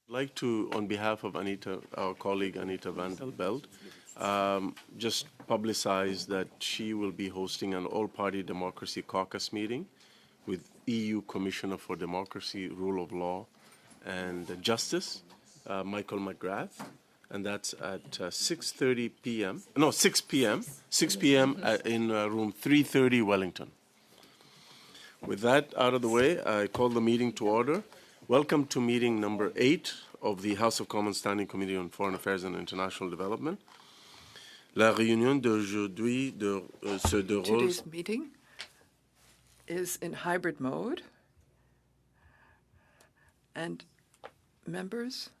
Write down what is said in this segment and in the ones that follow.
I'd like to, on behalf of Anita, our colleague Anita van der Belt, just publicize that she will be hosting an all-party democracy caucus meeting with EU Commissioner for Democracy, Rule of Law, and Justice, Michael McGrath, and that's at 6:30 p.m. No, 6 p.m. 6 p.m. In room 330, Wellington. With that out of the way, I call the meeting to order. Welcome to meeting number 8 of the House of Commons Standing Committee on Foreign Affairs and International Development. La réunion d'aujourd'hui se déroule. Today's meeting is in hybrid mode, and members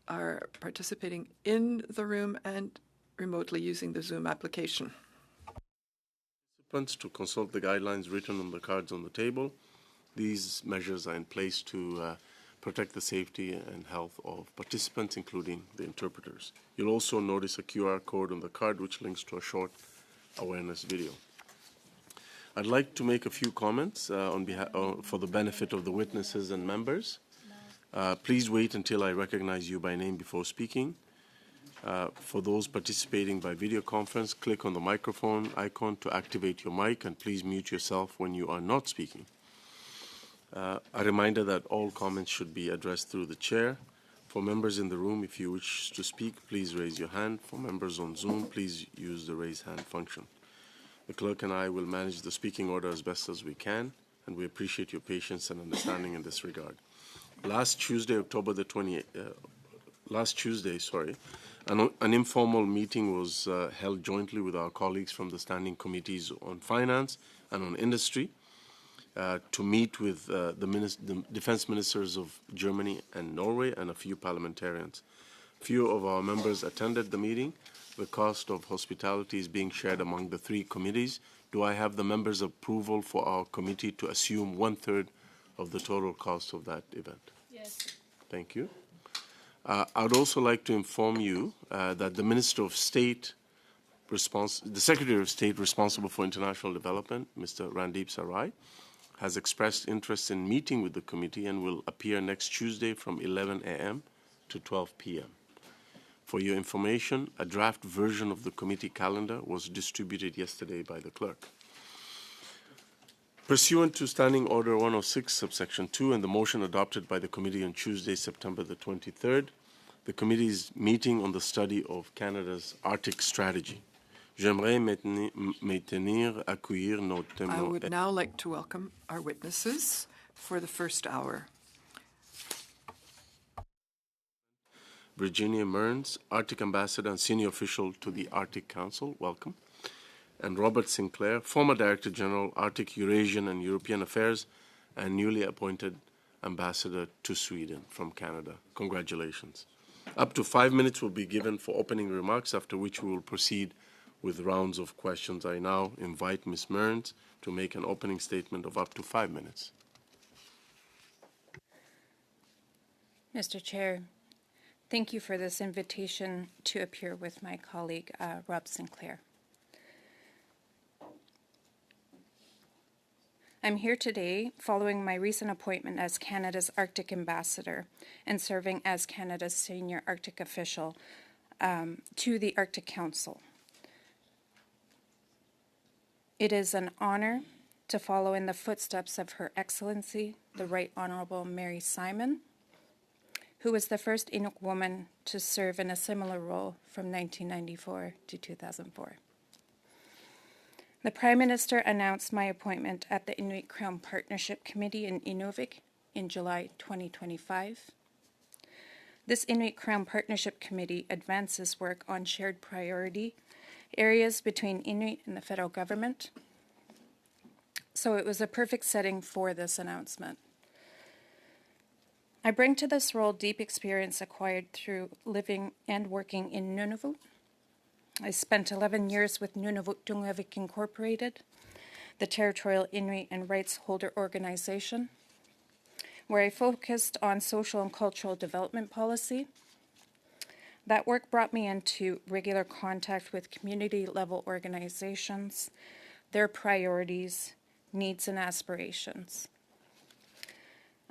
are participating in the room and remotely using the Zoom application. Participants to consult the guidelines written on the cards on the table. These measures are in place to protect the safety and health of participants, including the interpreters. You'll also notice a QR code on the card which links to a short awareness video. I'd like to make a few comments for the benefit of the witnesses and members. Please wait until I recognize you by name before speaking. For those participating by video conference, click on the microphone icon to activate your mic, and please mute yourself when you are not speaking. A reminder that all comments should be addressed through the chair. For members in the room, if you wish to speak, please raise your hand. For members on Zoom, please use the raise hand function. The clerk and I will manage the speaking order as best as we can, and we appreciate your patience and understanding in this regard. Last Tuesday, an informal meeting was held jointly with our colleagues from the standing committees on finance and on industry to meet with the defense ministers of Germany and Norway and a few parliamentarians. Few of our members attended the meeting. The cost of hospitality is being shared among the 3 committees. Do I have the members' approval for our committee to assume 1/3 of the total cost of that event? Yes. Thank you. I would also like to inform you that the Minister of State, the Secretary of State responsible for international development, Mr. Randeep Sarai, has expressed interest in meeting with the committee and will appear next Tuesday from 11 a.m. to 12 p.m. For your information, a draft version of the committee calendar was distributed yesterday by the clerk. Pursuant to Standing Order 106, subsection 2, and the motion adopted by the committee on Tuesday, September the 23rd, the committee is meeting on the study of Canada's Arctic strategy. J'aimerais accueillir nos témoins. I would now like to welcome our witnesses for the first hour. Virginia Mearns, Arctic Ambassador and Senior Official to the Arctic Council, welcome. And Robert Sinclair, former Director General, Arctic, Eurasian and European Affairs, and newly appointed Ambassador to Sweden from Canada. Congratulations. Up to 5 minutes will be given for opening remarks, after which we will proceed with rounds of questions. I now invite Ms. Mearns to make an opening statement of up to 5 minutes. Mr. Chair, thank you for this invitation to appear with my colleague, Rob Sinclair. I'm here today following my recent appointment as Canada's Arctic Ambassador and serving as Canada's Senior Arctic Official to the Arctic Council. It is an honor to follow in the footsteps of Her Excellency, the Right Honourable Mary Simon, who was the first Inuk woman to serve in a similar role from 1994 to 2004. The Prime Minister announced my appointment at the Inuit Crown Partnership Committee in Inuvik in July 2025. This Inuit Crown Partnership Committee advances work on shared priority areas between Inuit and the federal government. So it was a perfect setting for this announcement. I bring to this role deep experience acquired through living and working in Nunavut. I spent 11 years with Nunavut Tungavik Incorporated, the territorial Inuit and rights holder organization, where I focused on social and cultural development policy. That work brought me into regular contact with community-level organizations, their priorities, needs, and aspirations.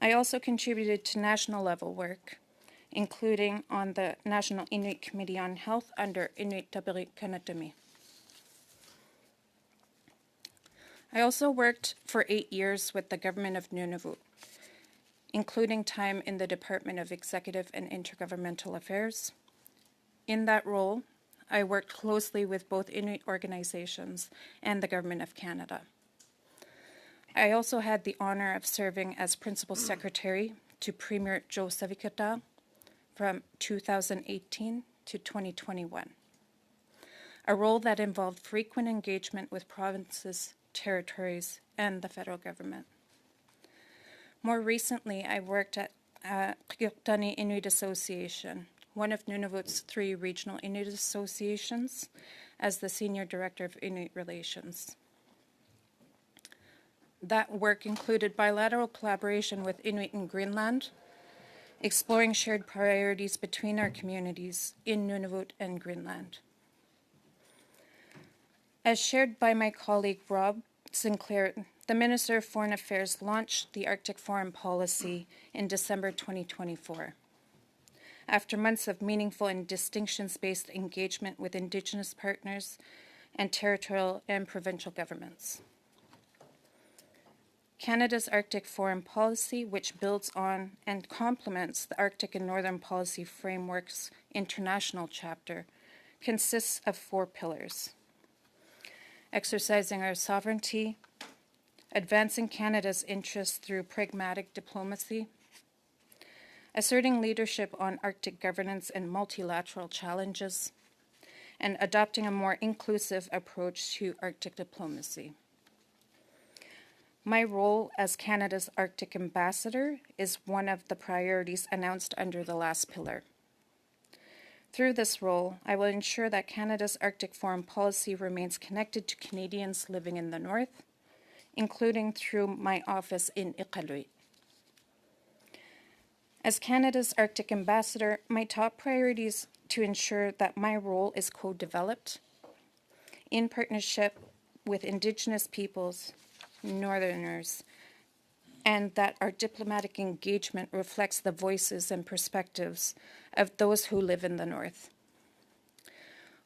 I also contributed to national level work, including on the National Inuit Committee on Health under Inuit Taberikkanatami. I also worked for 8 years with the government of Nunavut, including time in the Department of Executive and Intergovernmental Affairs. In that role, I worked closely with both Inuit organizations and the Government of Canada. I also had the honor of serving as Principal Secretary to Premier Joe Savikata from 2018 to 2021, a role that involved frequent engagement with provinces, territories, and the federal government. More recently, I worked at Qikiqtani Inuit Association, one of Nunavut's 3 regional Inuit associations, as the Senior Director of Inuit Relations. That work included bilateral collaboration with Inuit in Greenland, exploring shared priorities between our communities in Nunavut and Greenland. As shared by my colleague Rob Sinclair, the Minister of Foreign Affairs launched the Arctic Foreign Policy in December 2024, after months of meaningful and distinctions-based engagement with Indigenous partners and territorial and provincial governments. Canada's Arctic Foreign Policy, which builds on and complements the Arctic and Northern Policy Framework's international chapter, consists of 4 pillars: exercising our sovereignty, advancing Canada's interests through pragmatic diplomacy, asserting leadership on Arctic governance and multilateral challenges, and adopting a more inclusive approach to Arctic diplomacy. My role as Canada's Arctic ambassador is one of the priorities announced under the last pillar. Through this role, I will ensure that Canada's Arctic foreign policy remains connected to Canadians living in the North, including through my office in Iqaluit. As Canada's Arctic ambassador, my top priority is to ensure that my role is co-developed in partnership with Indigenous peoples, Northerners, and that our diplomatic engagement reflects the voices and perspectives of those who live in the North.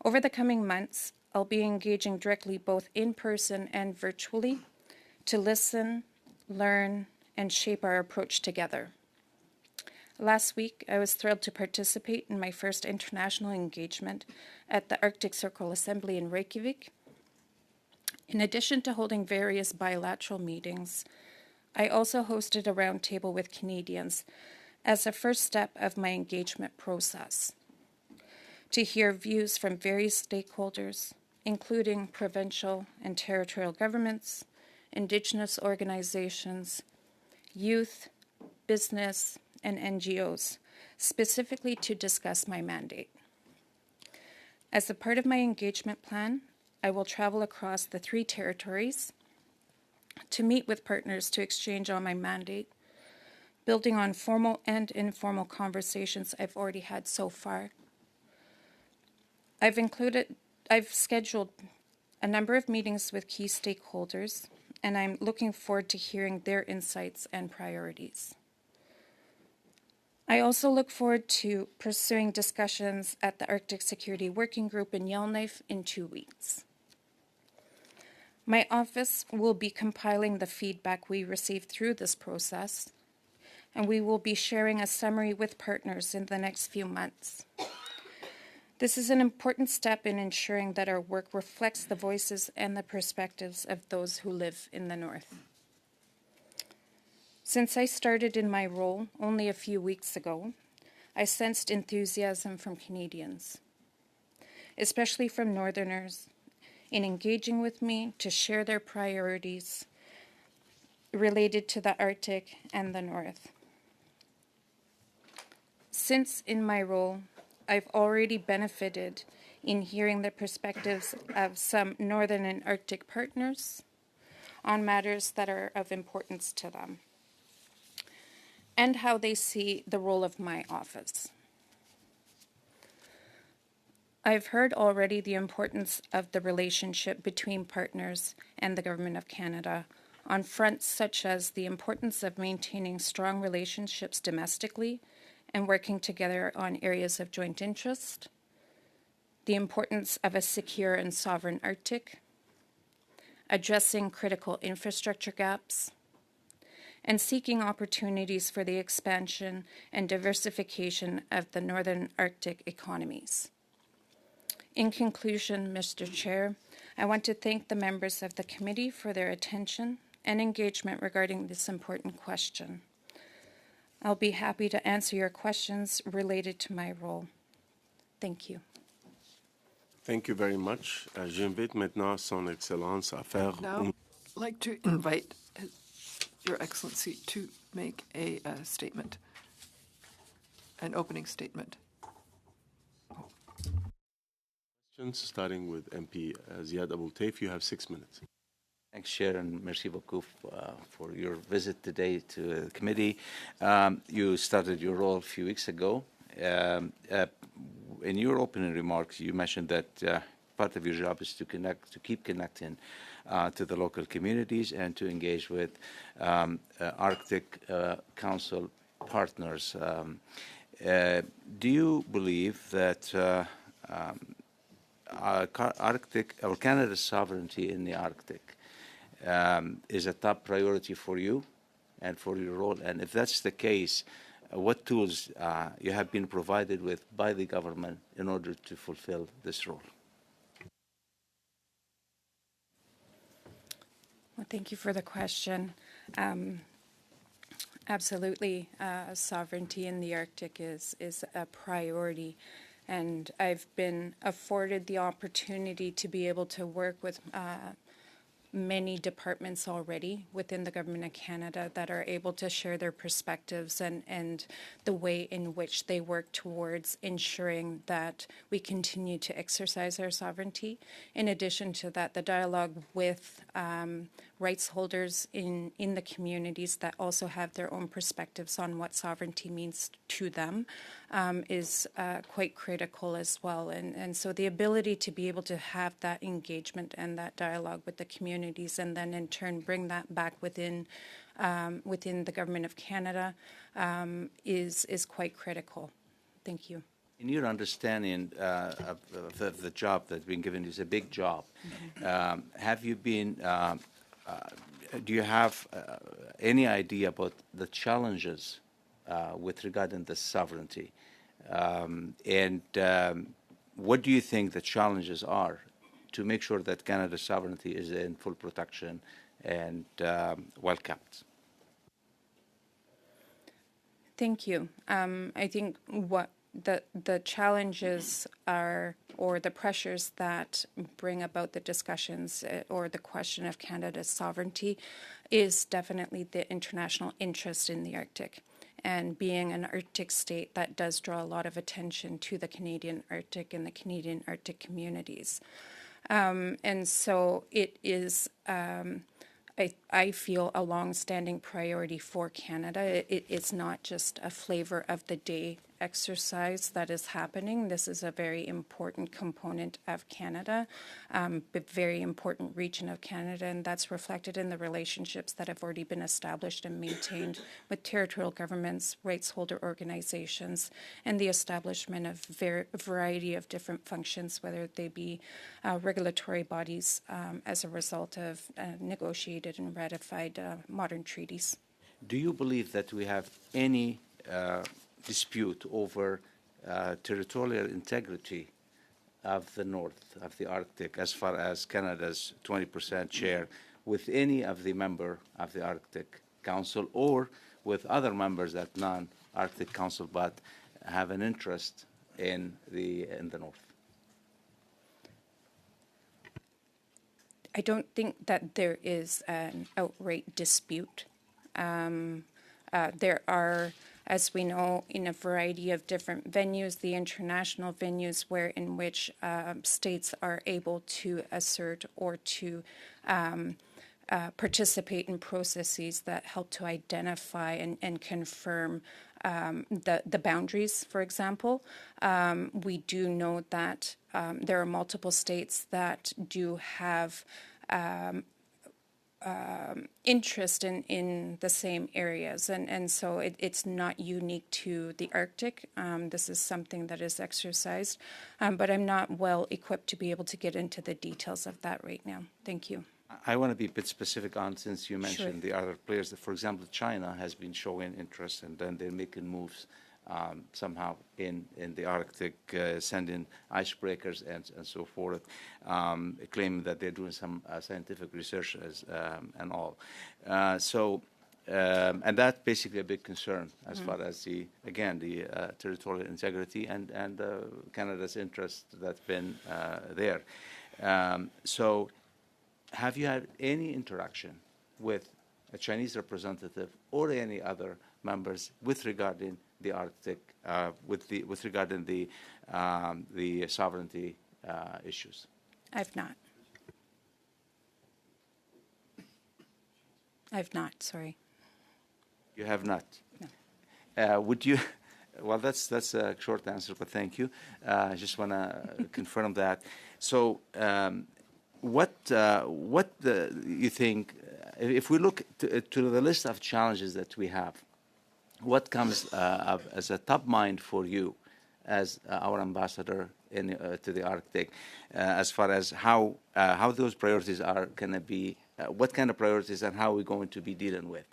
Over the coming months, I'll be engaging directly both in person and virtually to listen, learn, and shape our approach together. Last week, I was thrilled to participate in my first international engagement at the Arctic Circle Assembly in Reykjavik. In addition to holding various bilateral meetings, I also hosted a roundtable with Canadians as a first step of my engagement process to hear views from various stakeholders, including provincial and territorial governments, Indigenous organizations, youth, business, and NGOs, specifically to discuss my mandate. As a part of my engagement plan, I will travel across the 3 territories to meet with partners to exchange on my mandate, building on formal and informal conversations I've already had so far. I've scheduled a number of meetings with key stakeholders, and I'm looking forward to hearing their insights and priorities. I also look forward to pursuing discussions at the Arctic Security Working Group in Yellowknife in 2 weeks. My office will be compiling the feedback we received through this process, and we will be sharing a summary with partners in the next few months. This is an important step in ensuring that our work reflects the voices and the perspectives of those who live in the North. Since I started in my role only a few weeks ago, I sensed enthusiasm from Canadians, especially from Northerners, in engaging with me to share their priorities related to the Arctic and the North. Since in my role, I've already benefited in hearing the perspectives of some Northern and Arctic partners on matters that are of importance to them, and how they see the role of my office. I've heard already the importance of the relationship between partners and the Government of Canada on fronts such as the importance of maintaining strong relationships domestically and working together on areas of joint interest, the importance of a secure and sovereign Arctic, addressing critical infrastructure gaps, and seeking opportunities for the expansion and diversification of the Northern Arctic economies. In conclusion, Mr. Chair, I want to thank the members of the committee for their attention and engagement regarding this important question. I'll be happy to answer your questions related to my role. Thank you. Thank you very much. J'invite maintenant Son Excellence à faire Now, I'd like to invite Your Excellency to make a statement, an opening statement. questions, starting with MP Ziad Abou Taif. You have 6 minutes. Thanks, Chair, and merci beaucoup for your visit today to the committee. You started your role a few weeks ago. In your opening remarks, you mentioned that part of your job is to keep connecting to the local communities and to engage with Arctic Council partners. Do you believe that Arctic or Canada's sovereignty in the Arctic is a top priority for you and for your role? And if that's the case, what tools you have been provided with by the government in order to fulfill this role? Well, thank you for the question. Absolutely, sovereignty in the Arctic is a priority. And I've been afforded the opportunity to be able to work with many departments already within the Government of Canada that are able to share their perspectives and the way in which they work towards ensuring that we continue to exercise our sovereignty. In addition to that, the dialogue with rights holders in the communities that also have their own perspectives on what sovereignty means to them is quite critical as well. And so the ability to be able to have that engagement and that dialogue with the communities and then in turn bring that back within the Government of Canada is quite critical. Thank you. In your understanding of the job that's been given, is a big job. Have you been? Do you have any idea about the challenges with regarding the sovereignty? And what do you think the challenges are to make sure that Canada's sovereignty is in full protection and well kept? Thank you. I think what the challenges are, or the pressures that bring about the discussions or the question of Canada's sovereignty, is definitely the international interest in the Arctic. And being an Arctic state, that does draw a lot of attention to the Canadian Arctic and the Canadian Arctic communities. And so it is, I feel, a long-standing priority for Canada. It's not just a flavor of the day exercise that is happening. This is a very important component of Canada, but very important region of Canada, and that's reflected in the relationships that have already been established and maintained with territorial governments, rights holder organizations, and the establishment of a variety of different functions, whether they be regulatory bodies as a result of negotiated and ratified modern treaties. Do you believe that we have any dispute over territorial integrity of the North, of the Arctic, as far as Canada's 20% share with any of the member of the Arctic Council or with other members that non-Arctic Council but have an interest in the North? I don't think that there is an outright dispute. There are, as we know, in a variety of different venues, the international venues in which states are able to assert or to participate in processes that help to identify and confirm the boundaries, for example. We do know that there are multiple states that do have interest in the same areas. And so it's not unique to the Arctic. This is something that is exercised, but I'm not well equipped to be able to get into the details of that right now. Thank you. I want to be a bit specific on, since you mentioned Sure. the other players, that, for example, China has been showing interest, and then they're making moves somehow in the Arctic, sending icebreakers and so forth, claiming that they're doing some scientific research and all. And that's basically a big concern as far as the territorial integrity and Canada's interest that's been there. So have you had any interaction with a Chinese representative or any other members with regarding the Arctic, with regarding the sovereignty issues? I've not. Sorry. You have not. No. Would you? Well, that's a short answer, but thank you. I just want to confirm that. So, what you think? If we look to the list of challenges that we have, what comes up as a top mind for you as our ambassador to the Arctic, as far as how those priorities are going to be, what kind of priorities and how we're going to be dealing with?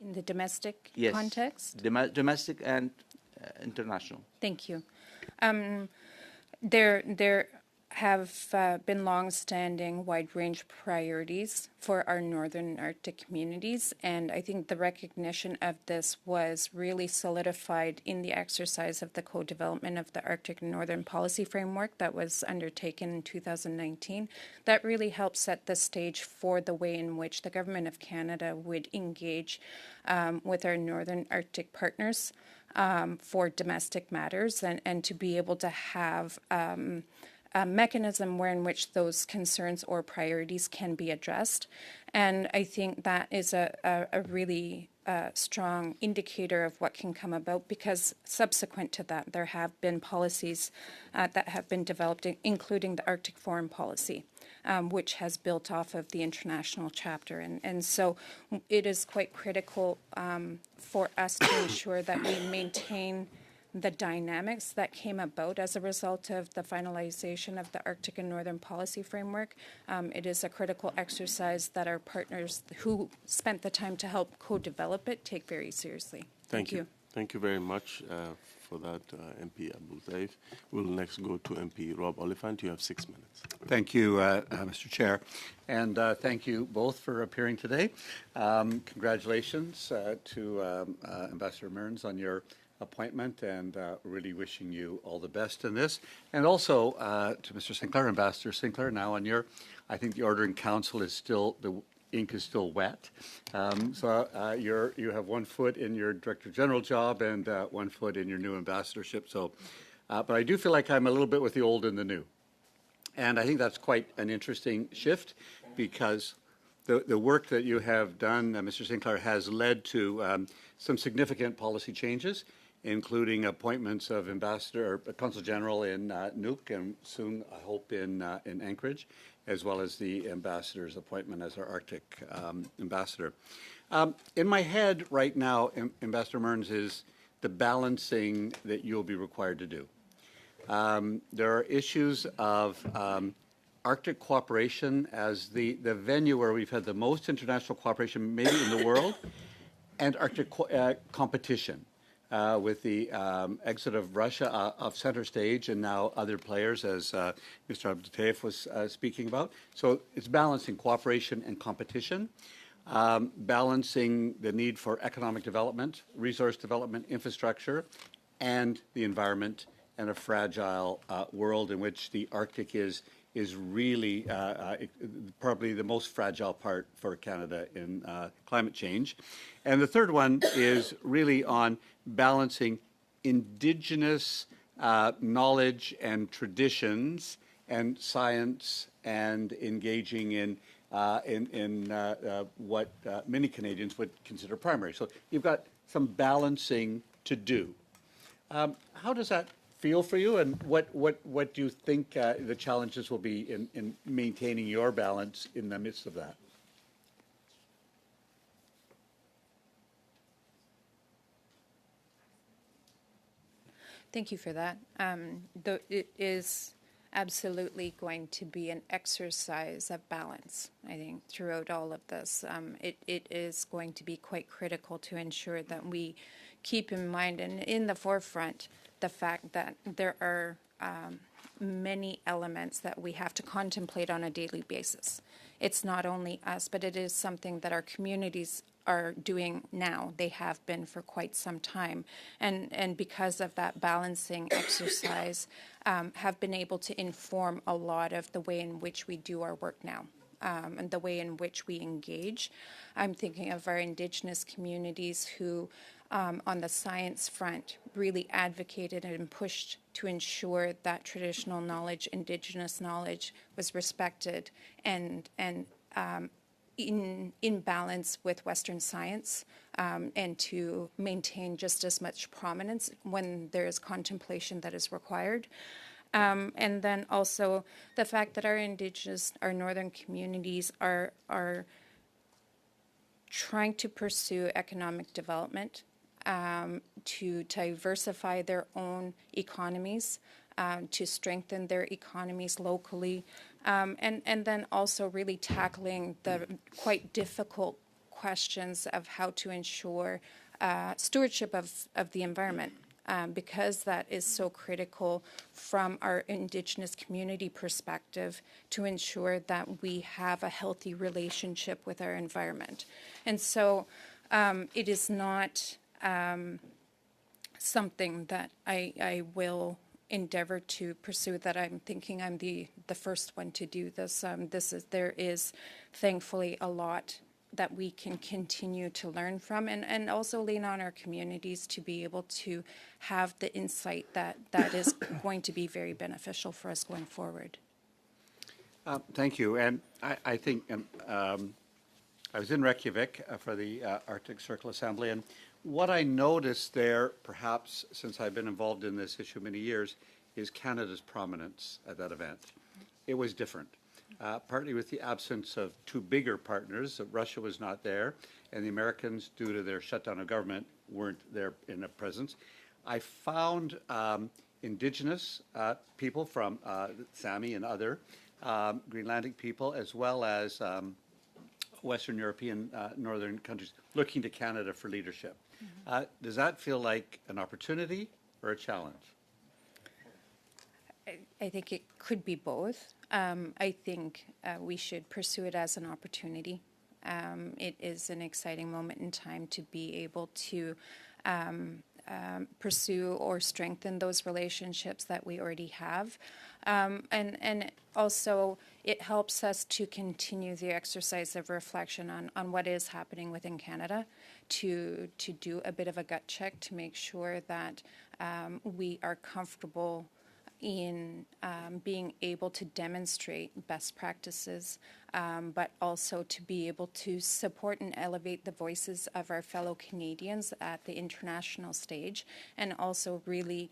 In the domestic Yes. context? Domestic and international. Thank you. There have been long-standing wide-range priorities for our northern Arctic communities, and I think the recognition of this was really solidified in the exercise of the co-development of the Arctic and Northern Policy Framework that was undertaken in 2019. That really helped set the stage for the way in which the Government of Canada would engage with our northern Arctic partners for domestic matters, and to be able to have a mechanism wherein which those concerns or priorities can be addressed. And I think that is a really strong indicator of what can come about, because subsequent to that, there have been policies that have been developed, including the Arctic Foreign Policy, which has built off of the international chapter. And so it is quite critical for us to ensure that we maintain the dynamics that came about as a result of the finalization of the Arctic and Northern Policy Framework. It is a critical exercise that our partners who spent the time to help co-develop it take very seriously. Thank you. Thank you very much for that, MP Abdultaif. We'll next go to MP Rob Oliphant. You have 6 minutes. Thank you, Mr. Chair, and thank you both for appearing today. Congratulations to Ambassador Mearns on your appointment, and really wishing you all the best in this. And also to Mr. Sinclair, Ambassador Sinclair, now on your, I think the Order in Council is still, the ink is still wet. So you have 1 foot in your Director General job and 1 foot in your new ambassadorship. So, but I do feel like I'm a little bit with the old and the new. And I think that's quite an interesting shift, because the work that you have done, Mr. Sinclair, has led to some significant policy changes, including appointments of Ambassador, Consul General in Nuuk, and soon, I hope, in Anchorage, as well as the Ambassador's appointment as our Arctic Ambassador. In my head right now, Ambassador Mearns, is the balancing that you'll be required to do. There are issues of Arctic cooperation as the venue where we've had the most international cooperation maybe in the world, and Arctic competition. With the exit of Russia off center stage, and now other players, as Mr. Abdultaif was speaking about. So it's balancing cooperation and competition, balancing the need for economic development, resource development, infrastructure, and the environment, and a fragile world in which the Arctic is really probably the most fragile part for Canada in climate change. And the third one is really on balancing Indigenous knowledge and traditions and science, and engaging in what many Canadians would consider primary. So you've got some balancing to do. How does that feel for you, and what do you think the challenges will be in maintaining your balance in the midst of that? Thank you for that. It is absolutely going to be an exercise of balance, I think, throughout all of this. It is going to be quite critical to ensure that we keep in mind and in the forefront the fact that there are many elements that we have to contemplate on a daily basis. It's not only us, but it is something that our communities are doing now. They have been for quite some time. And because of that balancing exercise, have been able to inform a lot of the way in which we do our work now. And the way in which we engage. I'm thinking of our Indigenous communities who, on the science front, really advocated and pushed to ensure that traditional knowledge, Indigenous knowledge, was respected and in balance with Western science, and to maintain just as much prominence when there is contemplation that is required. And then also the fact that our Indigenous, our northern communities are trying to pursue economic development, to diversify their own economies, to strengthen their economies locally, and then also really tackling the quite difficult questions of how to ensure stewardship of the environment. Because that is so critical from our Indigenous community perspective to ensure that we have a healthy relationship with our environment. And so it is not something that I will endeavor to pursue, that I'm thinking I'm the first one to do this. There is thankfully a lot that we can continue to learn from, and also lean on our communities to be able to have the insight that is going to be very beneficial for us going forward. Thank you. And I think I was in Reykjavik for the Arctic Circle Assembly, and what I noticed there, perhaps since I've been involved in this issue many years, is Canada's prominence at that event. It was different. Partly with the absence of two bigger partners. Russia was not there, and the Americans, due to their shutdown of government, weren't there in a presence. I found Indigenous people from Sami and other Greenlandic people, as well as Western European northern countries, looking to Canada for leadership. Does that feel like an opportunity or a challenge? I think it could be both. I think we should pursue it as an opportunity. It is an exciting moment in time to be able to pursue or strengthen those relationships that we already have. And also it helps us to continue the exercise of reflection on what is happening within Canada, to do a bit of a gut check to make sure that we are comfortable in being able to demonstrate best practices, but also to be able to support and elevate the voices of our fellow Canadians at the international stage, and also really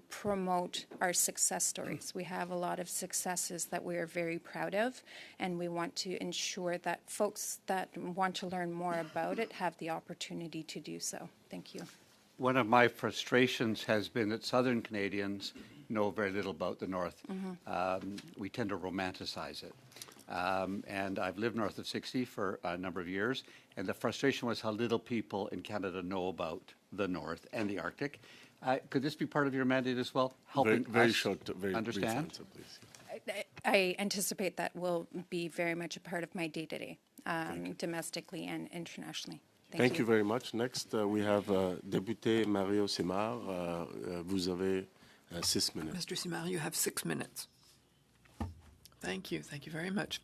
promote our success stories. We have a lot of successes that we are very proud of, and we want to ensure that folks that want to learn more about it have the opportunity to do so. Thank you. One of my frustrations has been that Southern Canadians know very little about the North. We tend to romanticize it. And I've lived north of 60 for a number of years, and the frustration was how little people in Canada know about the North and the Arctic. Could this be part of your mandate as well, helping Very us short, very brief understand? answer, please. I anticipate that will be very much a part of my day-to-day, domestically and internationally. Thank you very much. Next, we have Député Mario Simard. Vous avez 6 minutes. Mr. Simard, you have 6 minutes. Thank you. Thank you very much.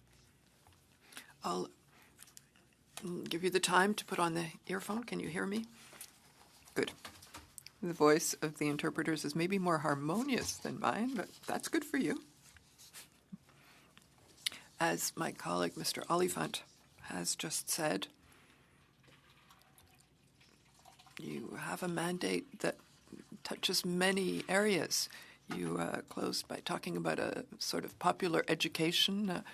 I'll give you the time to put on the earphone. Can you hear me? Good. The voice of the interpreters is maybe more harmonious than mine, but that's good for you. As my colleague, Mr. Oliphant, has just said, you have a mandate that touches many areas. You closed by talking about a sort of popular education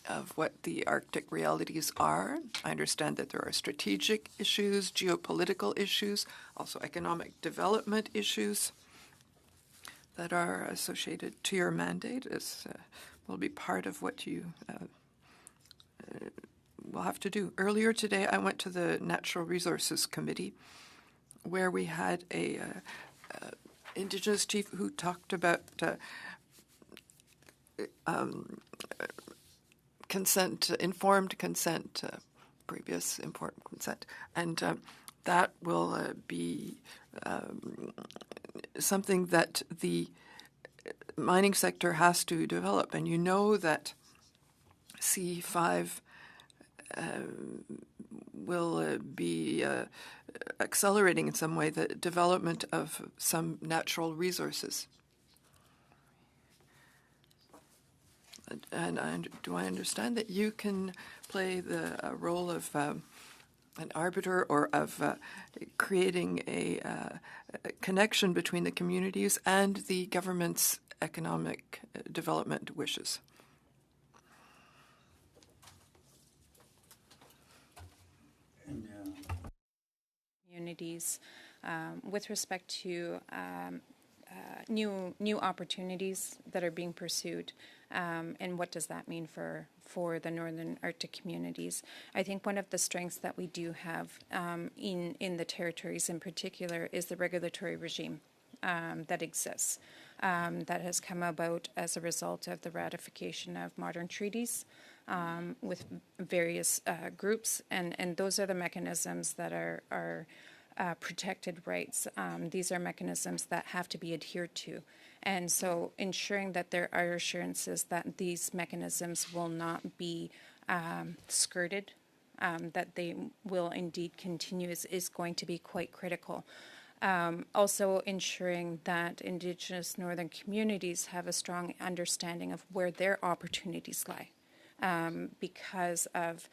of what the Arctic realities are. I understand that there are strategic issues, geopolitical issues, also economic development issues that are associated to your mandate. As will be part of what you will have to do. Earlier today, I went to the Natural Resources Committee, where we had a Indigenous chief who talked about consent, informed consent, previous informed consent, and that will be something that the mining sector has to develop. And you know that C5 will be accelerating in some way the development of some natural resources. And do I understand that you can play the role of an arbiter or of creating a connection between the communities and the government's economic development wishes? Communities with respect to new opportunities that are being pursued, and what does that mean for the Northern Arctic communities? I think one of the strengths that we do have in the territories in particular is the regulatory regime that exists, that has come about as a result of the ratification of modern treaties with various groups, and those are the mechanisms that are protected rights. These are mechanisms that have to be adhered to. And so ensuring that there are assurances that these mechanisms will not be skirted, that they will indeed continue is going to be quite critical. Also ensuring that Indigenous Northern communities have a strong understanding of where their opportunities lie. Because of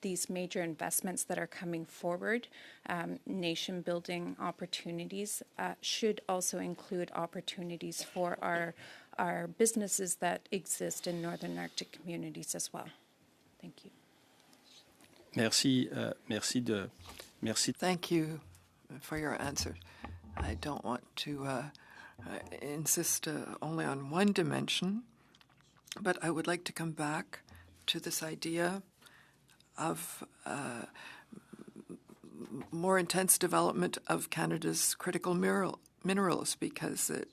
these major investments that are coming forward, nation-building opportunities should also include opportunities for our businesses that exist in Northern Arctic communities as well. Thank you. Merci. Thank you for your answer. I don't want to insist only on one dimension, but I would like to come back to this idea of more intense development of Canada's critical minerals, because it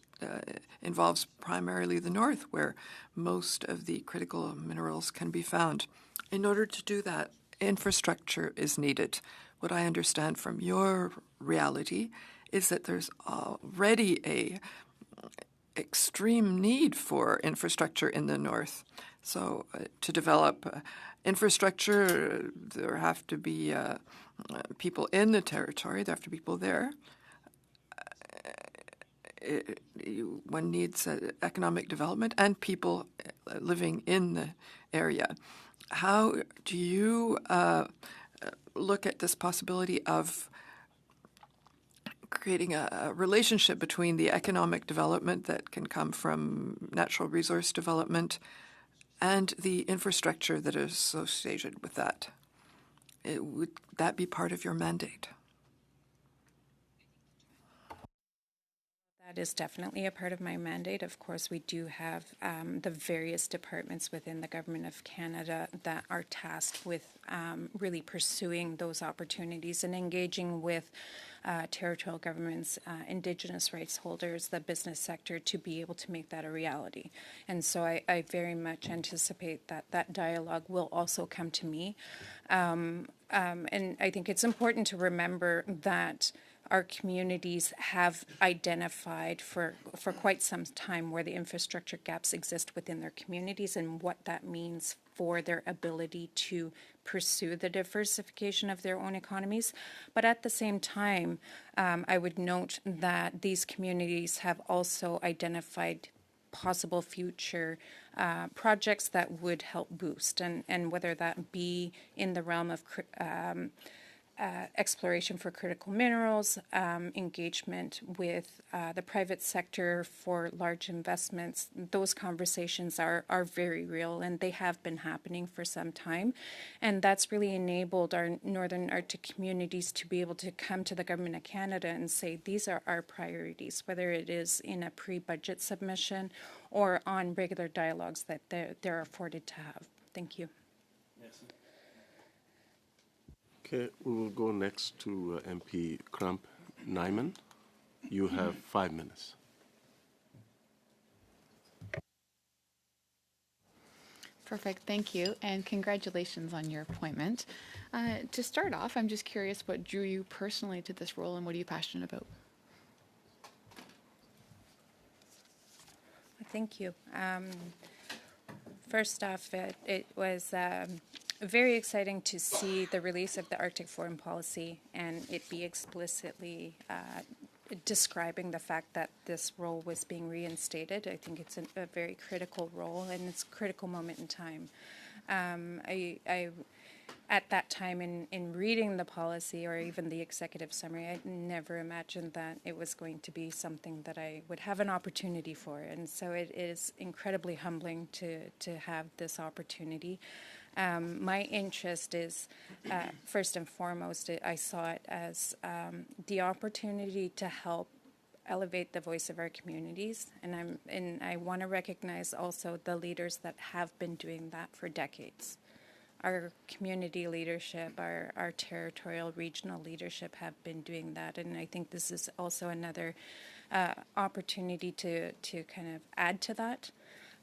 involves primarily the north, where most of the critical minerals can be found. In order to do that, infrastructure is needed. What I understand from your reality is that there's already a extreme need for infrastructure in the north. So to develop infrastructure, there have to be people in the territory, there have to be people there. One needs economic development and people living in the area. How do you look at this possibility of creating a relationship between the economic development that can come from natural resource development and the infrastructure that is associated with that? Would that be part of your mandate? That is definitely a part of my mandate. Of course, we do have the various departments within the Government of Canada that are tasked with really pursuing those opportunities and engaging with territorial governments, Indigenous rights holders, the business sector, to be able to make that a reality. And so I very much anticipate that that dialogue will also come to me. And I think it's important to remember that our communities have identified for quite some time where the infrastructure gaps exist within their communities and what that means for their ability to pursue the diversification of their own economies. But at the same time, I would note that these communities have also identified possible future projects that would help boost, and whether that be in the realm of exploration for critical minerals, engagement with the private sector for large investments. Those conversations are very real, and they have been happening for some time. And that's really enabled our Northern Arctic communities to be able to come to the Government of Canada and say, these are our priorities, whether it is in a pre-budget submission or on regular dialogues that they're afforded to have. Thank you. Okay, we will go next to MP Crump Nyman. You have 5 minutes. Perfect, thank you, and congratulations on your appointment. To start off, I'm just curious what drew you personally to this role and what are you passionate about? Thank you. First off, it was very exciting to see the release of the Arctic Foreign Policy and it be explicitly describing the fact that this role was being reinstated. I think it's a very critical role and it's a critical moment in time. I at that time in reading the policy or even the executive summary, I never imagined that it was going to be something that I would have an opportunity for. And so it is incredibly humbling to have this opportunity. My interest is, first and foremost, I saw it as the opportunity to help elevate the voice of our communities, and I want to recognize also the leaders that have been doing that for decades. Our community leadership, our territorial, regional leadership have been doing that, and I think this is also another opportunity to kind of add to that.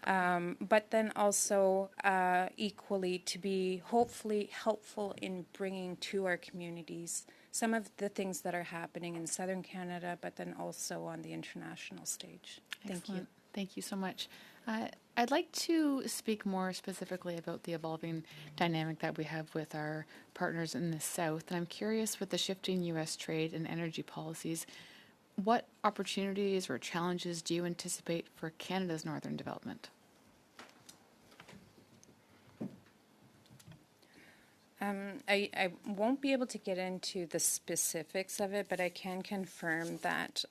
But then also equally to be hopefully helpful in bringing to our communities some of the things that are happening in Southern Canada, but then also on the international stage. Thank you. Excellent. Thank you so much. I'd like to speak more specifically about the evolving dynamic that we have with our partners in the South. And I'm curious, with the shifting U.S. trade and energy policies, what opportunities or challenges do you anticipate for Canada's northern development? I won't be able to get into the specifics of it, but I can confirm that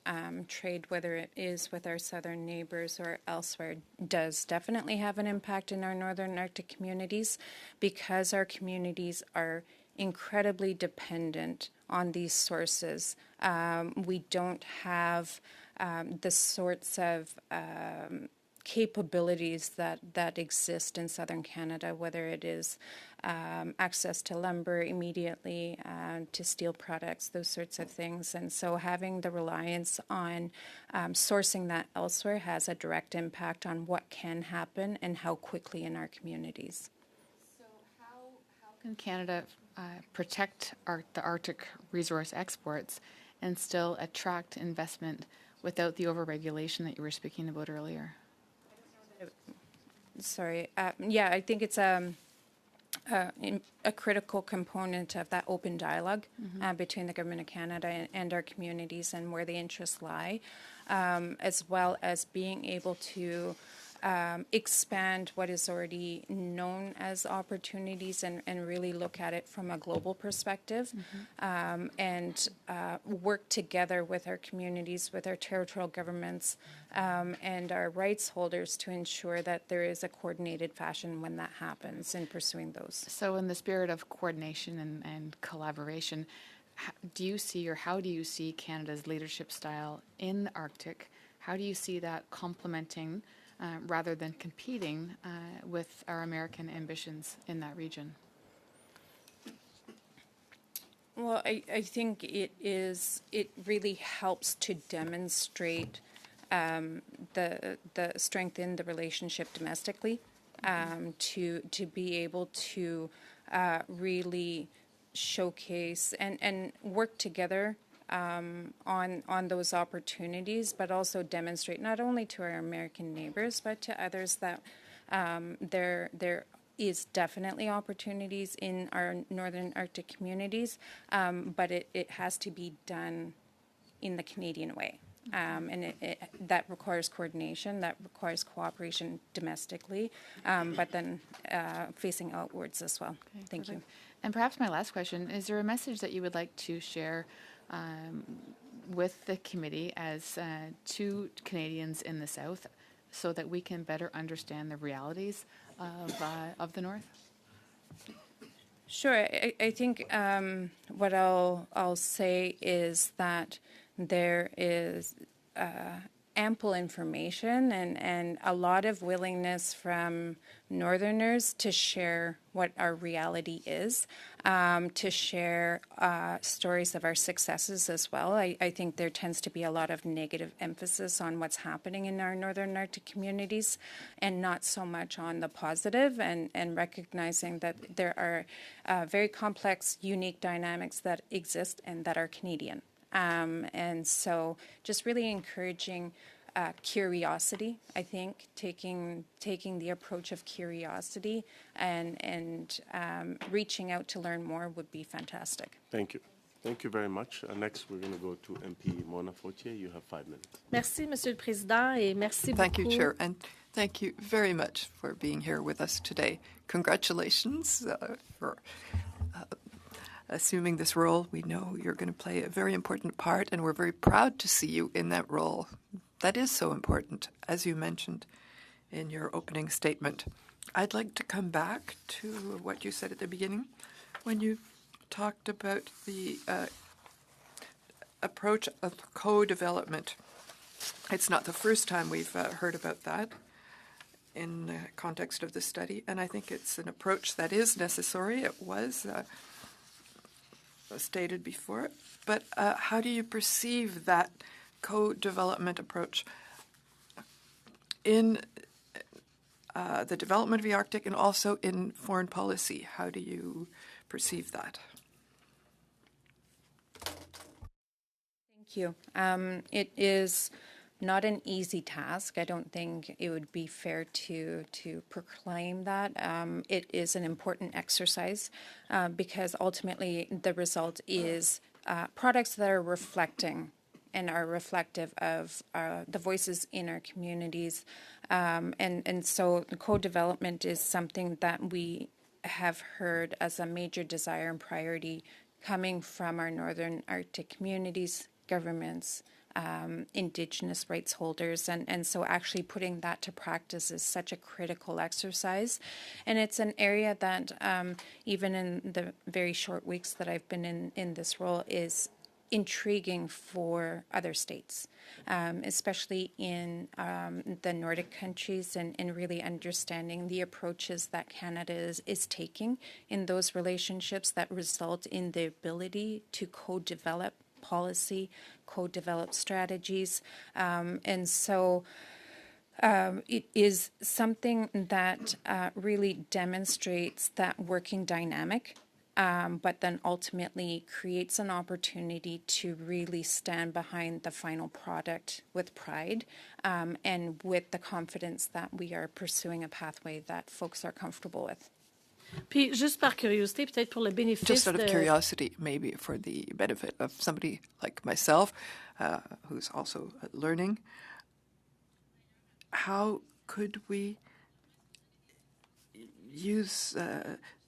trade, whether it is with our southern neighbors or elsewhere, does definitely have an impact in our northern Arctic communities because our communities are incredibly dependent on these sources. We don't have the sorts of capabilities that exist in southern Canada, whether it is access to lumber immediately, to steel products, those sorts of things. And so having the reliance on sourcing that elsewhere has a direct impact on what can happen and how quickly in our communities. So how can Canada protect the Arctic resource exports and still attract investment without the overregulation that you were speaking about earlier? Sorry. Yeah, I think it's a critical component of that open dialogue between the Government of Canada and our communities and where the interests lie, as well as being able to expand what is already known as opportunities and really look at it from a global perspective, and work together with our communities, with our territorial governments, and our rights holders to ensure that there is a coordinated fashion when that happens in pursuing those. So in the spirit of coordination and collaboration, how do you see Canada's leadership style in the Arctic? How do you see that complementing rather than competing with our American ambitions in that region? Well, I think it really helps to demonstrate the strength in the relationship domestically, to be able to really showcase and work together on those opportunities, but also demonstrate not only to our American neighbors, but to others that there is definitely opportunities in our northern Arctic communities, but it has to be done in the Canadian way. And that requires coordination, that requires cooperation domestically, but then facing outwards as well. Okay, Thank you. And perhaps my last question, is there a message that you would like to share with the committee as to Canadians in the South so that we can better understand the realities of the North? Sure. I think what I'll say is that there is ample information and a lot of willingness from Northerners to share what our reality is, to share stories of our successes as well. I think there tends to be a lot of negative emphasis on what's happening in our Northern Arctic communities and not so much on the positive, and recognizing that there are very complex, unique dynamics that exist and that are Canadian. And so just really encouraging curiosity, I think, taking the approach of curiosity and reaching out to learn more would be fantastic. Thank you. Thank you very much. Next, we're going to go to MP Mona Fortier. You have 5 minutes. Merci, Monsieur le Président, et merci Thank you, beaucoup. Chair, and thank you very much for being here with us today. Congratulations for assuming this role. We know you're going to play a very important part, and we're very proud to see you in that role. That is so important, as you mentioned in your opening statement. I'd like to come back to what you said at the beginning when you talked about the approach of co-development. It's not the first time we've heard about that in the context of the study, and I think it's an approach that is necessary. It was stated before, but how do you perceive that co-development approach in the development of the Arctic and also in foreign policy? How do you perceive that? Thank you. It is not an easy task. I don't think it would be fair to proclaim that. It is an important exercise because ultimately the result is products that are reflecting and are reflective of the voices in our communities. And so co-development is something that we have heard as a major desire and priority coming from our Northern Arctic communities, governments, Indigenous rights holders, and so actually putting that to practice is such a critical exercise. And it's an area that even in the very short weeks that I've been in this role is intriguing for other states, especially in the Nordic countries, and really understanding the approaches that Canada is taking in those relationships that result in the ability to co-develop policy, co-develop strategies. And so it is something that really demonstrates that working dynamic, but then ultimately creates an opportunity to really stand behind the final product with pride, and with the confidence that we are pursuing a pathway that folks are comfortable with. Puis, juste par curiosité, peut-être pour le bénéfice Just out of de... curiosity, maybe for the benefit of somebody like myself, who's also learning, how could we use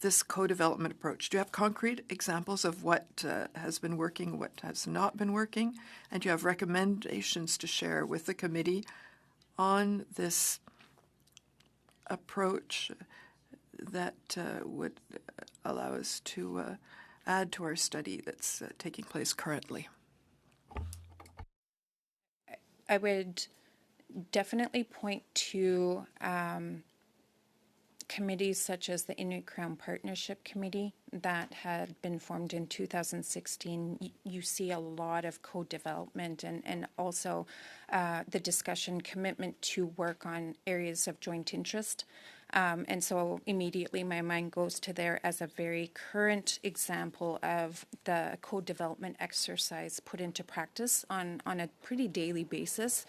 this co-development approach? Do you have concrete examples of what has been working, what has not been working? And do you have recommendations to share with the committee on this approach that would allow us to add to our study that's taking place currently? I would definitely point to committees such as the Inuit Crown Partnership Committee that had been formed in 2016. You see a lot of co-development and also the discussion commitment to work on areas of joint interest. And so immediately my mind goes to there as a very current example of the co-development exercise put into practice on a pretty daily basis.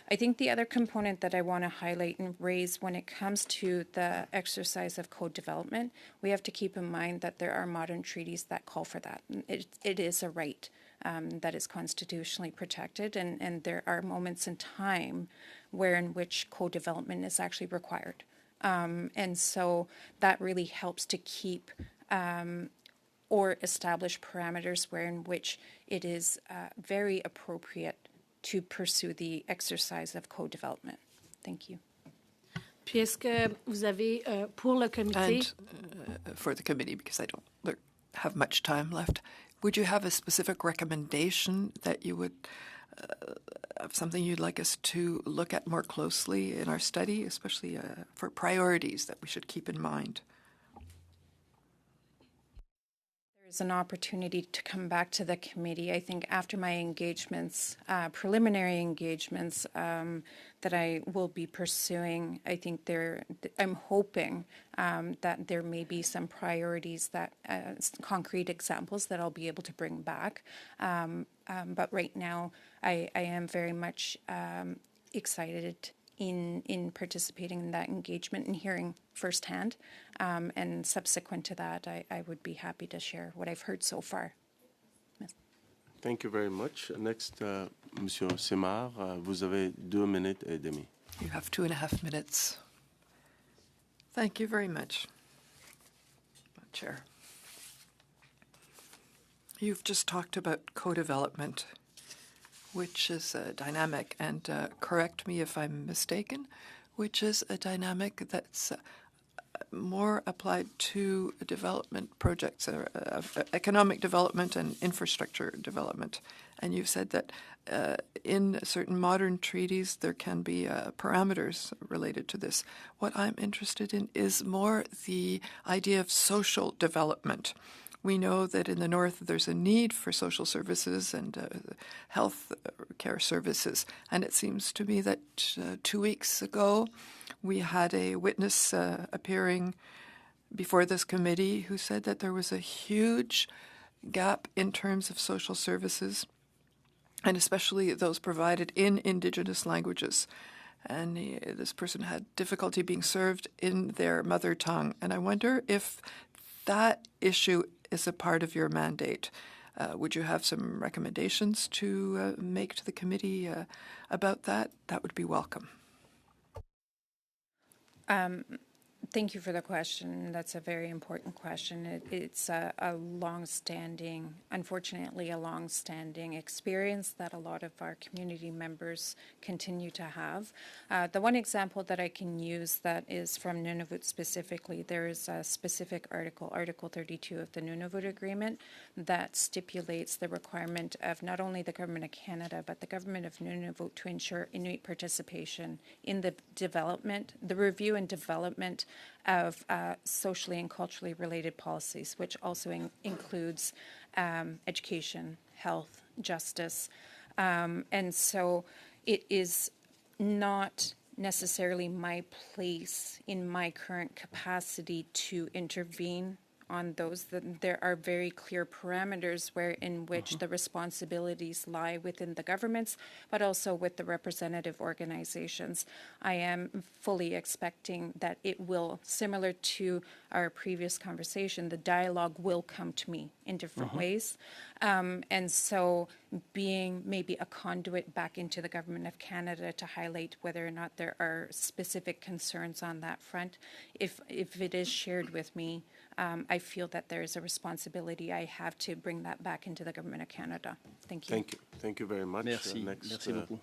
I think the other component that I want to highlight and raise when it comes to the exercise of co-development, we have to keep in mind that there are modern treaties that call for that. It is a right that is constitutionally protected, and there are moments in time in which co-development is actually required. And so that really helps to keep or establish parameters wherein which it is very appropriate to pursue the exercise of co-development. Thank you. Puis est-ce que vous avez, pour le comité, And for the committee, because I don't have much time left, would you have a specific recommendation that you would, of something you'd like us to look at more closely in our study, especially for priorities that we should keep in mind? There's an opportunity to come back to the committee. I think after my engagements, preliminary engagements that I will be pursuing, I think I'm hoping that there may be some priorities that, concrete examples that I'll be able to bring back. But right now, I am very much excited in participating in that engagement and hearing firsthand. And subsequent to that, I would be happy to share what I've heard so far. Thank you very much. Next, Monsieur Simard, vous avez 2 minutes et demie. You have 2.5 minutes. Thank you very much, Chair. You've just talked about co-development, which is a dynamic, and correct me if I'm mistaken, which is a dynamic that's more applied to development projects, economic development and infrastructure development. And you've said that in certain modern treaties there can be parameters related to this. What I'm interested in is more the idea of social development. We know that in the North there's a need for social services and health care services. And it seems to me that 2 weeks ago we had a witness appearing before this committee who said that there was a huge gap in terms of social services, and especially those provided in Indigenous languages. And this person had difficulty being served in their mother tongue. And I wonder if that issue is a part of your mandate. Would you have some recommendations to make to the committee about that? That would be welcome. Thank you for the question. That's a very important question. It's a long-standing, unfortunately, a long-standing experience that a lot of our community members continue to have. The one example that I can use that is from Nunavut specifically, there is a specific article, Article 32 of the Nunavut Agreement, that stipulates the requirement of not only the Government of Canada, but the Government of Nunavut to ensure Inuit participation in the development, the review and development of socially and culturally related policies, which also includes education, health, justice. And so it is not necessarily my place in my current capacity to intervene on those. There are very clear parameters in which the responsibilities lie within the governments, but also with the representative organizations. I am fully expecting that it will, similar to our previous conversation, the dialogue will come to me in different ways. And so being maybe a conduit back into the Government of Canada to highlight whether or not there are specific concerns on that front, if it is shared with me, I feel that there is a responsibility I have to bring that back into the Government of Canada. Thank you. Thank you. Thank you very much. Merci. Next, Merci beaucoup.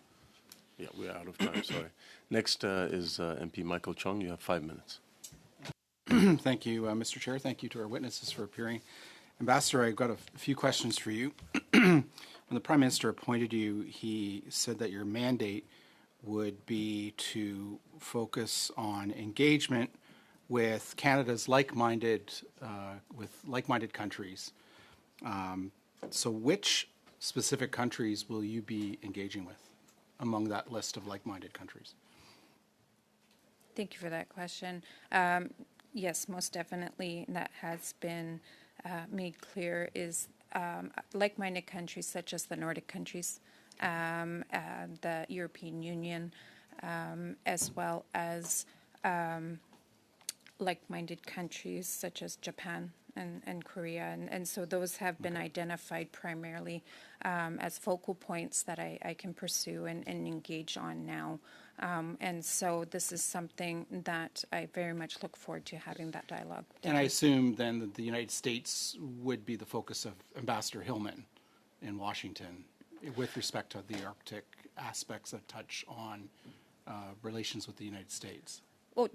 Yeah, we're out of time, sorry. Next is MP Michael Chong. You have 5 minutes. Thank you, Mr. Chair. Thank you to our witnesses for appearing. Ambassador, I've got a few questions for you. When the Prime Minister appointed you, he said that your mandate would be to focus on engagement with Canada's like-minded countries. So which specific countries will you be engaging with among that list of like-minded countries? Thank you for that question. Yes, most definitely, that has been made clear, is like-minded countries such as the Nordic countries, the European Union, as well as like-minded countries such as Japan and Korea. And so those have been identified primarily as focal points that I can pursue and engage on now. And so this is something that I very much look forward to having that dialogue. And I assume then that the United States would be the focus of Ambassador Hillman in Washington with respect to the Arctic aspects that touch on relations with the United States. Well,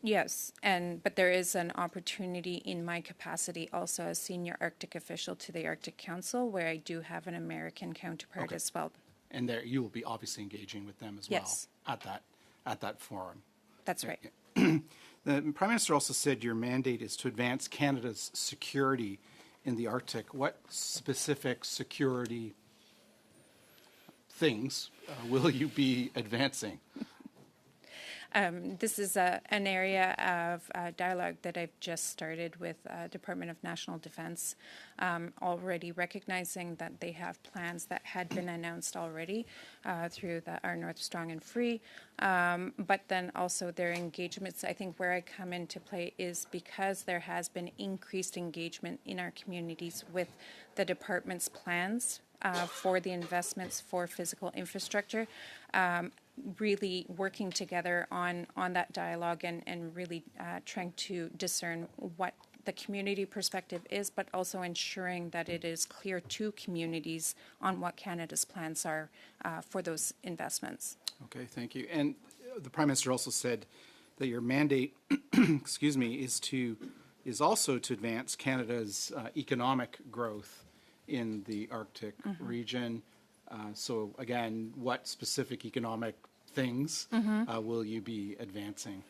yes, but there is an opportunity in my capacity also as senior Arctic official to the Arctic Council, where I do have an American counterpart Okay. as well. And there you will be obviously engaging with them as well Yes. at that forum. That's right. The Prime Minister also said your mandate is to advance Canada's security in the Arctic. What specific security things will you be advancing? This is an area of dialogue that I've just started with Department of National Defense, already recognizing that they have plans that had been announced already through our North Strong and Free, but then also their engagements. I think where I come into play is because there has been increased engagement in our communities with the department's plans for the investments for physical infrastructure, really working together on that dialogue and really trying to discern what the community perspective is, but also ensuring that it is clear to communities on what Canada's plans are for those investments. Okay, thank you. And the Prime Minister also said that your mandate, excuse me, is also to advance Canada's economic growth in the Arctic region. So again, what specific economic things will you be advancing?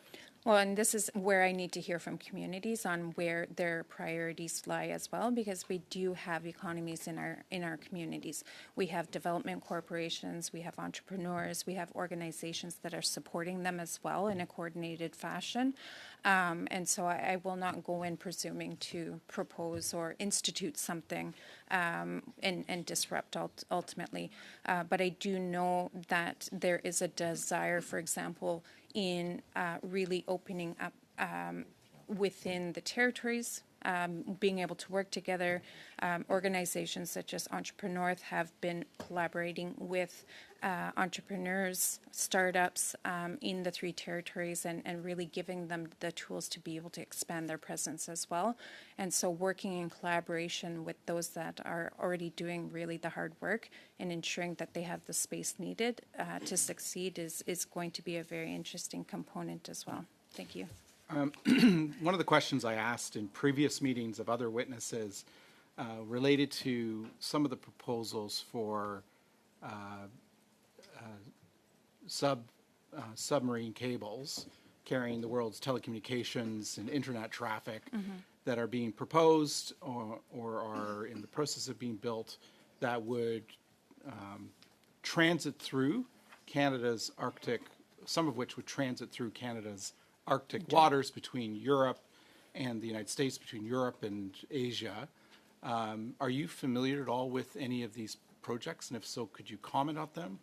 Well, and this is where I need to hear from communities on where their priorities lie as well, because we do have economies in our communities. We have development corporations, we have entrepreneurs, we have organizations that are supporting them as well in a coordinated fashion. And so I will not go in presuming to propose or institute something and disrupt ultimately. But I do know that there is a desire, for example, in really opening up within the territories, being able to work together. Organizations such as Entrepreneur have been collaborating with entrepreneurs, startups in the three territories and really giving them the tools to be able to expand their presence as well. And so working in collaboration with those that are already doing really the hard work and ensuring that they have the space needed to succeed is going to be a very interesting component as well. Thank you. One of the questions I asked in previous meetings of other witnesses related to some of the proposals for submarine cables carrying the world's telecommunications and internet traffic that are being proposed or are in the process of being built that would transit through Canada's Arctic, some of which would transit through Canada's Arctic waters between Europe and the United States, between Europe and Asia. Are you familiar at all with any of these projects? And if so, could you comment on them?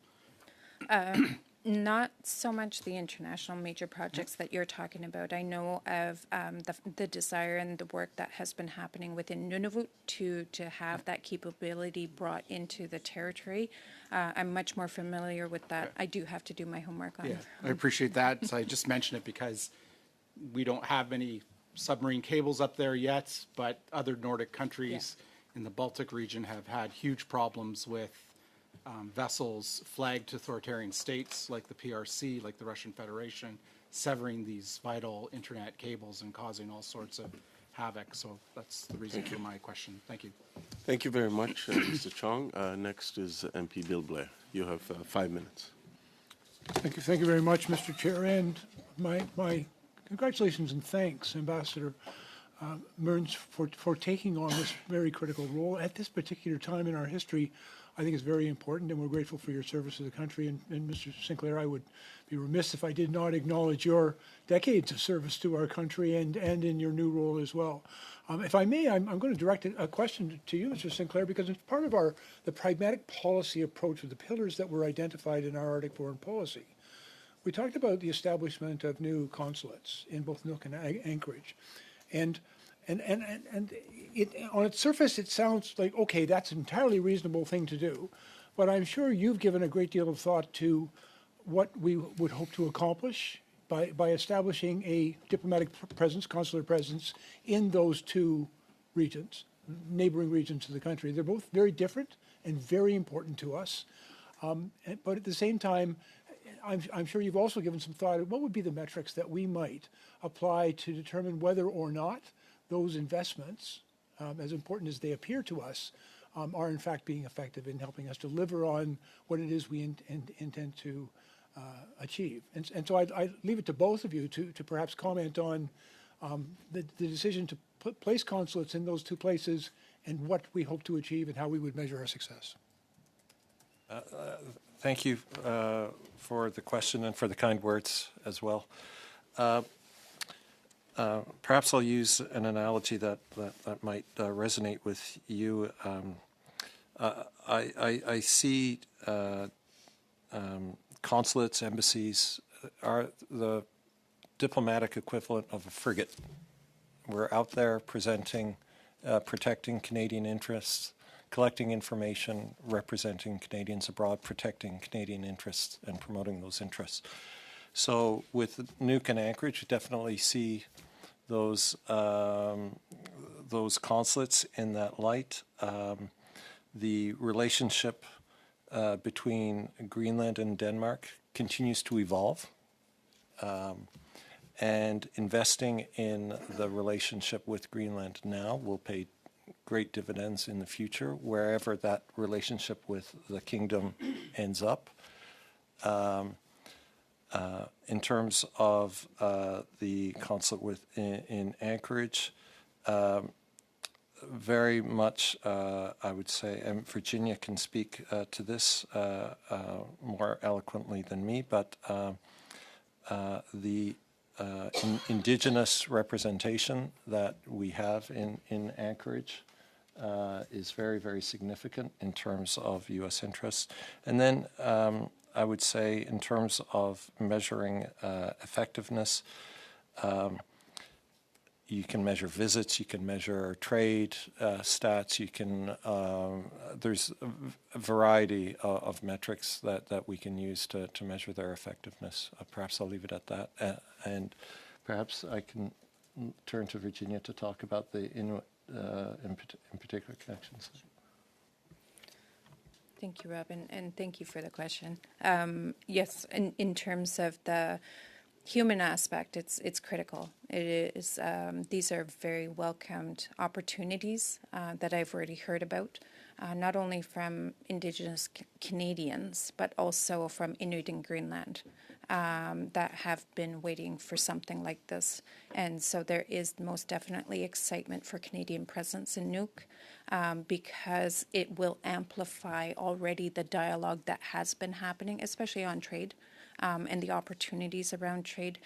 Not so much the international major projects that you're talking about. I know of the desire and the work that has been happening within Nunavut to have that capability brought into the territory. I'm much more familiar with that. I do have to do my homework on it. I appreciate that. So I just mentioned it because we don't have any submarine cables up there yet, but other Nordic countries in the Baltic region have had huge problems with vessels flagged to authoritarian states like the PRC, like the Russian Federation, severing these vital internet cables and causing all sorts of havoc. So that's the reason for my question. Thank you. Thank you very much, Mr. Chong. Next is MP Bill Blair. You have 5 minutes. Thank you very much, Mr. Chair, and my congratulations and thanks, Ambassador Mearns, for taking on this very critical role at this particular time in our history. I think it's very important, and we're grateful for your service to the country. And Mr. Sinclair, I would be remiss if I did not acknowledge your decades of service to our country and in your new role as well. If I may, I'm going to direct a question to you, Mr. Sinclair, because it's part of the pragmatic policy approach of the pillars that were identified in our Arctic foreign policy. We talked about the establishment of new consulates in both Nuuk and Anchorage. And And it, on its surface, it sounds like, okay, that's an entirely reasonable thing to do. But I'm sure you've given a great deal of thought to what we would hope to accomplish by establishing a diplomatic presence, consular presence in those two regions, neighboring regions of the country. They're both very different and very important to us. But at the same time, I'm sure you've also given some thought of what would be the metrics that we might apply to determine whether or not those investments, as important as they appear to us, are in fact being effective in helping us deliver on what it is we intend to achieve. And so I'd leave it to both of you to perhaps comment on the decision to place consulates in those two places and what we hope to achieve and how we would measure our success. Thank you for the question and for the kind words as well. Perhaps I'll use an analogy that might resonate with you. I see consulates, embassies are the diplomatic equivalent of a frigate. We're out there presenting, protecting Canadian interests, collecting information, representing Canadians abroad, protecting Canadian interests, and promoting those interests. So with Nuuk and Anchorage, you definitely see those consulates in that light. The relationship between Greenland and Denmark continues to evolve. And investing in the relationship with Greenland now will pay great dividends in the future, wherever that relationship with the kingdom ends up. In terms of the consulate in Anchorage, very much, I would say, and Virginia can speak to this more eloquently than me, but the Indigenous representation that we have in Anchorage is very, very significant in terms of U.S. interests. And then I would say in terms of measuring effectiveness, you can measure visits, you can measure trade stats, you can, there's a variety of metrics that we can use to measure their effectiveness. Perhaps I'll leave it at that. And perhaps I can turn to Virginia to talk about the Inuit in particular connections. Thank you, Rob, and thank you for the question. Yes, in terms of the human aspect, it's critical. It is. These are very welcomed opportunities that I've already heard about, not only from Indigenous Canadians, but also from Inuit in Greenland that have been waiting for something like this. And so there is most definitely excitement for Canadian presence in Nuuk because it will amplify already the dialogue that has been happening, especially on trade. And the opportunities around trade,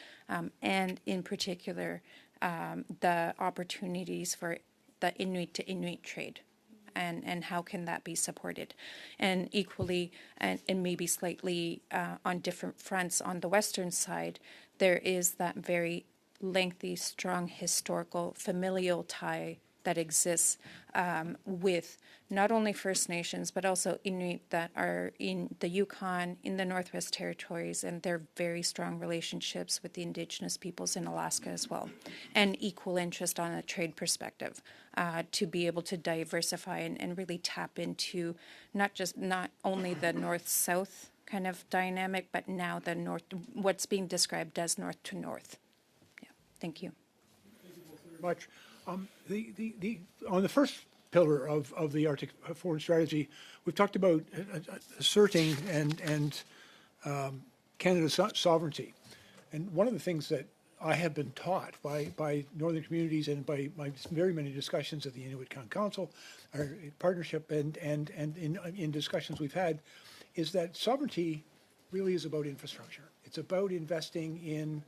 and in particular, the opportunities for the Inuit to Inuit trade, and how can that be supported? And equally, and maybe slightly on different fronts, on the Western side, there is that very lengthy, strong historical familial tie that exists with not only First Nations, but also Inuit that are in the Yukon, in the Northwest Territories, and their very strong relationships with the Indigenous peoples in Alaska as well. And equal interest on a trade perspective to be able to diversify and really tap into not only the North-South kind of dynamic, but now the North, what's being described as North to North. Yeah, thank you. Thank you both very much. On the first pillar of the Arctic foreign strategy, we've talked about asserting and Canada's sovereignty. And one of the things that I have been taught by northern communities and by my very many discussions at the Inuit Council, our partnership, and in discussions we've had, is that sovereignty really is about infrastructure. It's about investing in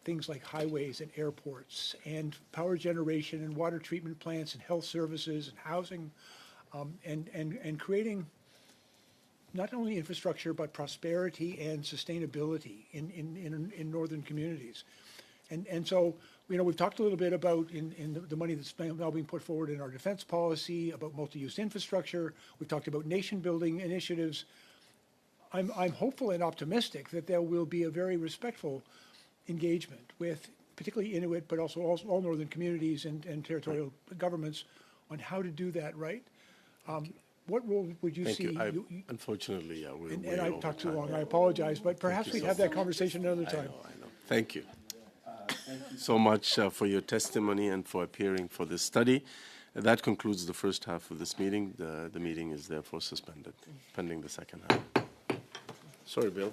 things like highways and airports and power generation and water treatment plants and health services and housing, and creating not only infrastructure but prosperity and sustainability in northern communities. And so we've talked a little bit about the money that's now being put forward in our defense policy, about multi-use infrastructure. We've talked about nation-building initiatives. I'm hopeful and optimistic that there will be a very respectful engagement with particularly Inuit, but also all northern communities and territorial governments on how to do that right. What role would you Thank see? you. Unfortunately, yeah, we're way And I've over talked too time. long. I apologize, but perhaps you we'd so have that much. conversation another time. I know. Thank you. Thank you so much for your testimony and for appearing for this study. That concludes the first half of this meeting. The meeting is therefore suspended, pending the second half. Sorry, Bill.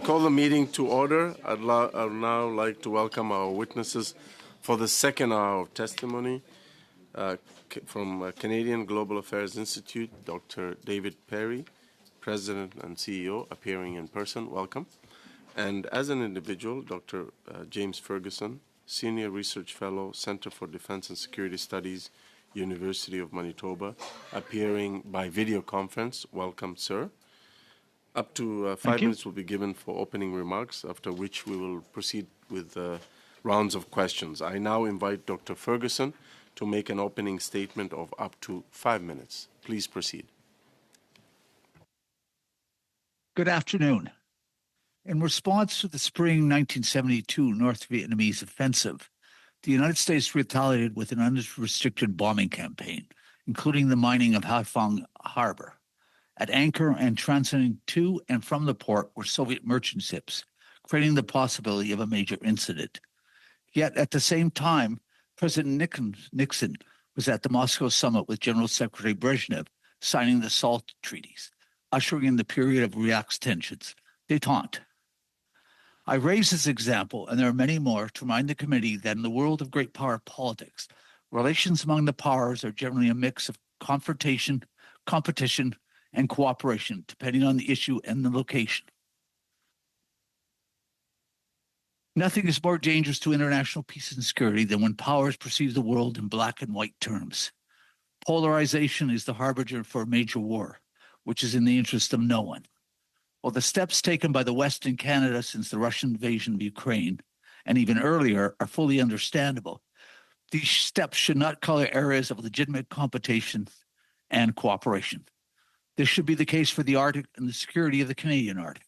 call the meeting to order. I'd now like to welcome our witnesses for the second hour of testimony from Canadian Global Affairs Institute, Dr. David Perry, President and CEO, appearing in person. Welcome. And as an individual, Dr. James Ferguson, Senior Research Fellow, Center for Defense and Security Studies, University of Manitoba, appearing by video conference. Welcome, sir. Up to 5 minutes will be given for opening remarks, after which we will proceed with rounds of questions. I now invite Dr. Ferguson to make an opening statement of up to 5 minutes. Please proceed. Good afternoon. In response to the spring 1972 North Vietnamese offensive, the United States retaliated with an unrestricted bombing campaign, including the mining of Haiphong Harbor. At anchor and transiting to and from the port were Soviet merchant ships, creating the possibility of a major incident. Yet at the same time, President Nixon was at the Moscow summit with General Secretary Brezhnev, signing the SALT treaties, ushering in the period of relaxed tensions, détente. I raise this example, and there are many more, to remind the committee that in the world of great power politics, relations among the powers are generally a mix of confrontation, competition, and cooperation, depending on the issue and the location. Nothing is more dangerous to international peace and security than when powers perceive the world in black and white terms. Polarization is the harbinger for a major war, which is in the interest of no one. While the steps taken by the West and Canada since the Russian invasion of Ukraine, and even earlier, are fully understandable, these steps should not color areas of legitimate competition and cooperation. This should be the case for the Arctic and the security of the Canadian Arctic.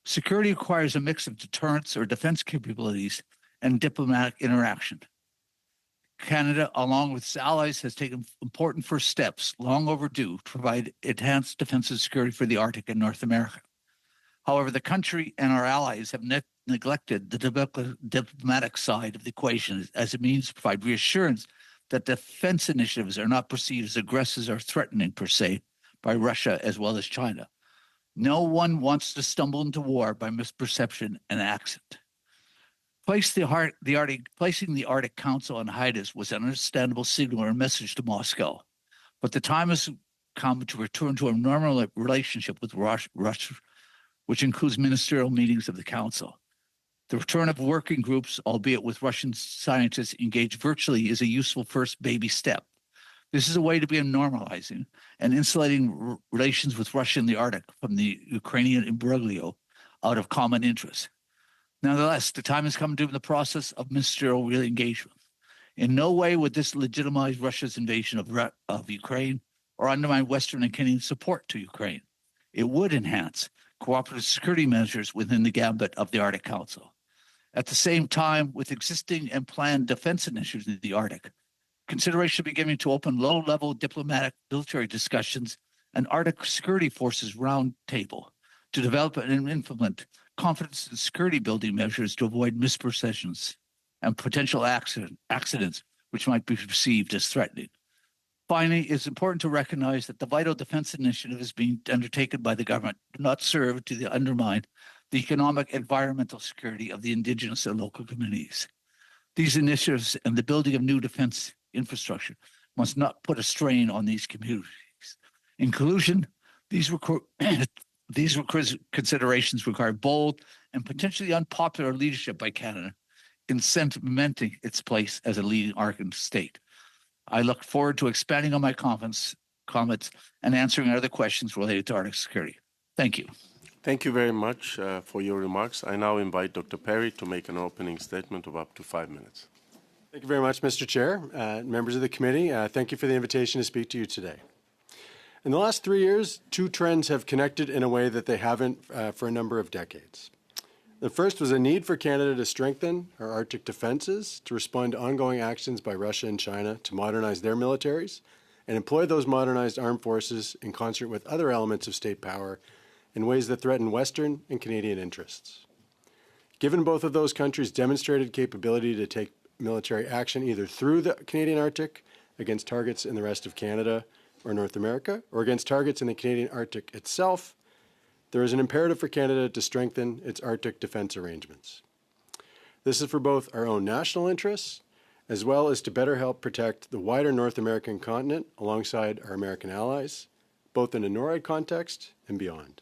Security requires a mix of deterrence or defense capabilities and diplomatic interaction. Canada, along with its allies, has taken important first steps, long overdue, to provide enhanced defense and security for the Arctic and North America. However, the country and our allies have neglected the diplomatic side of the equation as a means to provide reassurance that defense initiatives are not perceived as aggressive or threatening per se by Russia as well as China. No one wants to stumble into war by misperception and accident. Placing the Arctic Council on hiatus was an understandable signal or message to Moscow, but the time has come to return to a normal relationship with Russia, which includes ministerial meetings of the Council. The return of working groups, albeit with Russian scientists engaged virtually, is a useful first baby step. This is a way to begin normalizing and insulating relations with Russia and the Arctic from the Ukrainian imbroglio out of common interest. Nonetheless, the time has come to the process of ministerial re-engagement. In no way would this legitimize Russia's invasion of Ukraine or undermine Western and Canadian support to Ukraine. It would enhance cooperative security measures within the gambit of the Arctic Council. At the same time, with existing and planned defense initiatives in the Arctic, consideration should be given to open low-level diplomatic military discussions and Arctic Security Forces roundtable to develop and implement confidence and security building measures to avoid misperceptions and potential accidents which might be perceived as threatening. Finally, it's important to recognize that the vital defense initiatives being undertaken by the government do not serve to undermine the economic and environmental security of the Indigenous and local communities. These initiatives and the building of new defense infrastructure must not put a strain on these communities. In conclusion, these considerations require bold and potentially unpopular leadership by Canada in cementing its place as a leading Arctic state. I look forward to expanding on my comments and answering other questions related to Arctic security. Thank you. Thank you very much for your remarks. I now invite Dr. Perry to make an opening statement of up to 5 minutes. Thank you very much, Mr. Chair. Members of the committee, thank you for the invitation to speak to you today. In the last 3 years, two trends have connected in a way that they haven't for a number of decades. The first was a need for Canada to strengthen our Arctic defenses to respond to ongoing actions by Russia and China to modernize their militaries and employ those modernized armed forces in concert with other elements of state power in ways that threaten Western and Canadian interests. Given both of those countries' demonstrated capability to take military action either through the Canadian Arctic against targets in the rest of Canada or North America, or against targets in the Canadian Arctic itself, there is an imperative for Canada to strengthen its Arctic defense arrangements. This is for both our own national interests, as well as to better help protect the wider North American continent alongside our American allies, both in a NORAD context and beyond.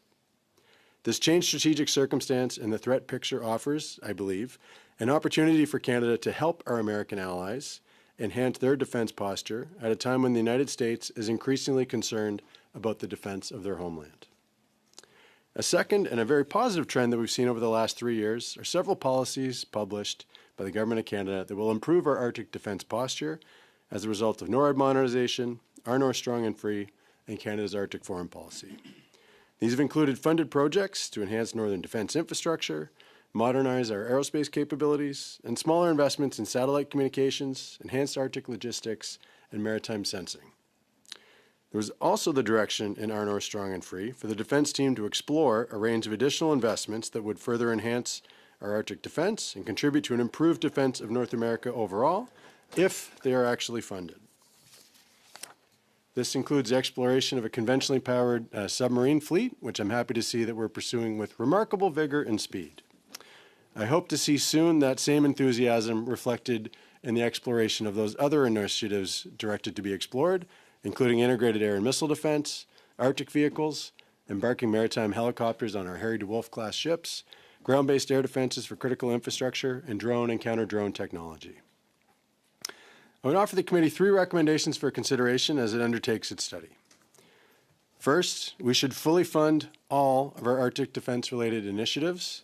This changed strategic circumstance and the threat picture offers, I believe, an opportunity for Canada to help our American allies enhance their defense posture at a time when the United States is increasingly concerned about the defense of their homeland. A second and a very positive trend that we've seen over the last 3 years are several policies published by the Government of Canada that will improve our Arctic defense posture as a result of NORAD modernization, our North Strong and Free, and Canada's Arctic foreign policy. These have included funded projects to enhance northern defense infrastructure, modernize our aerospace capabilities, and smaller investments in satellite communications, enhanced Arctic logistics, and maritime sensing. There was also the direction in our North Strong and Free for the defense team to explore a range of additional investments that would further enhance our Arctic defense and contribute to an improved defense of North America overall, if they are actually funded. This includes exploration of a conventionally powered submarine fleet, which I'm happy to see that we're pursuing with remarkable vigor and speed. I hope to see soon that same enthusiasm reflected in the exploration of those other initiatives directed to be explored, including integrated air and missile defense, Arctic vehicles, embarking maritime helicopters on our Harry DeWolf class ships, ground-based air defenses for critical infrastructure, and drone and counter-drone technology. I would offer the committee 3 recommendations for consideration as it undertakes its study. First, we should fully fund all of our Arctic defense-related initiatives,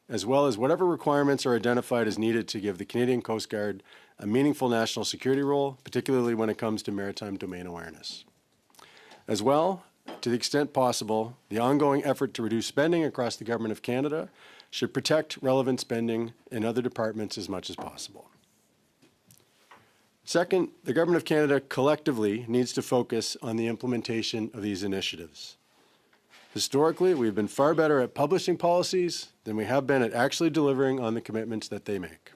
as well as whatever requirements are identified as needed to give the Canadian Coast Guard a meaningful national security role, particularly when it comes to maritime domain awareness. As well, to the extent possible, the ongoing effort to reduce spending across the Government of Canada should protect relevant spending in other departments as much as possible. Second, the Government of Canada collectively needs to focus on the implementation of these initiatives. Historically, we've been far better at publishing policies than we have been at actually delivering on the commitments that they make.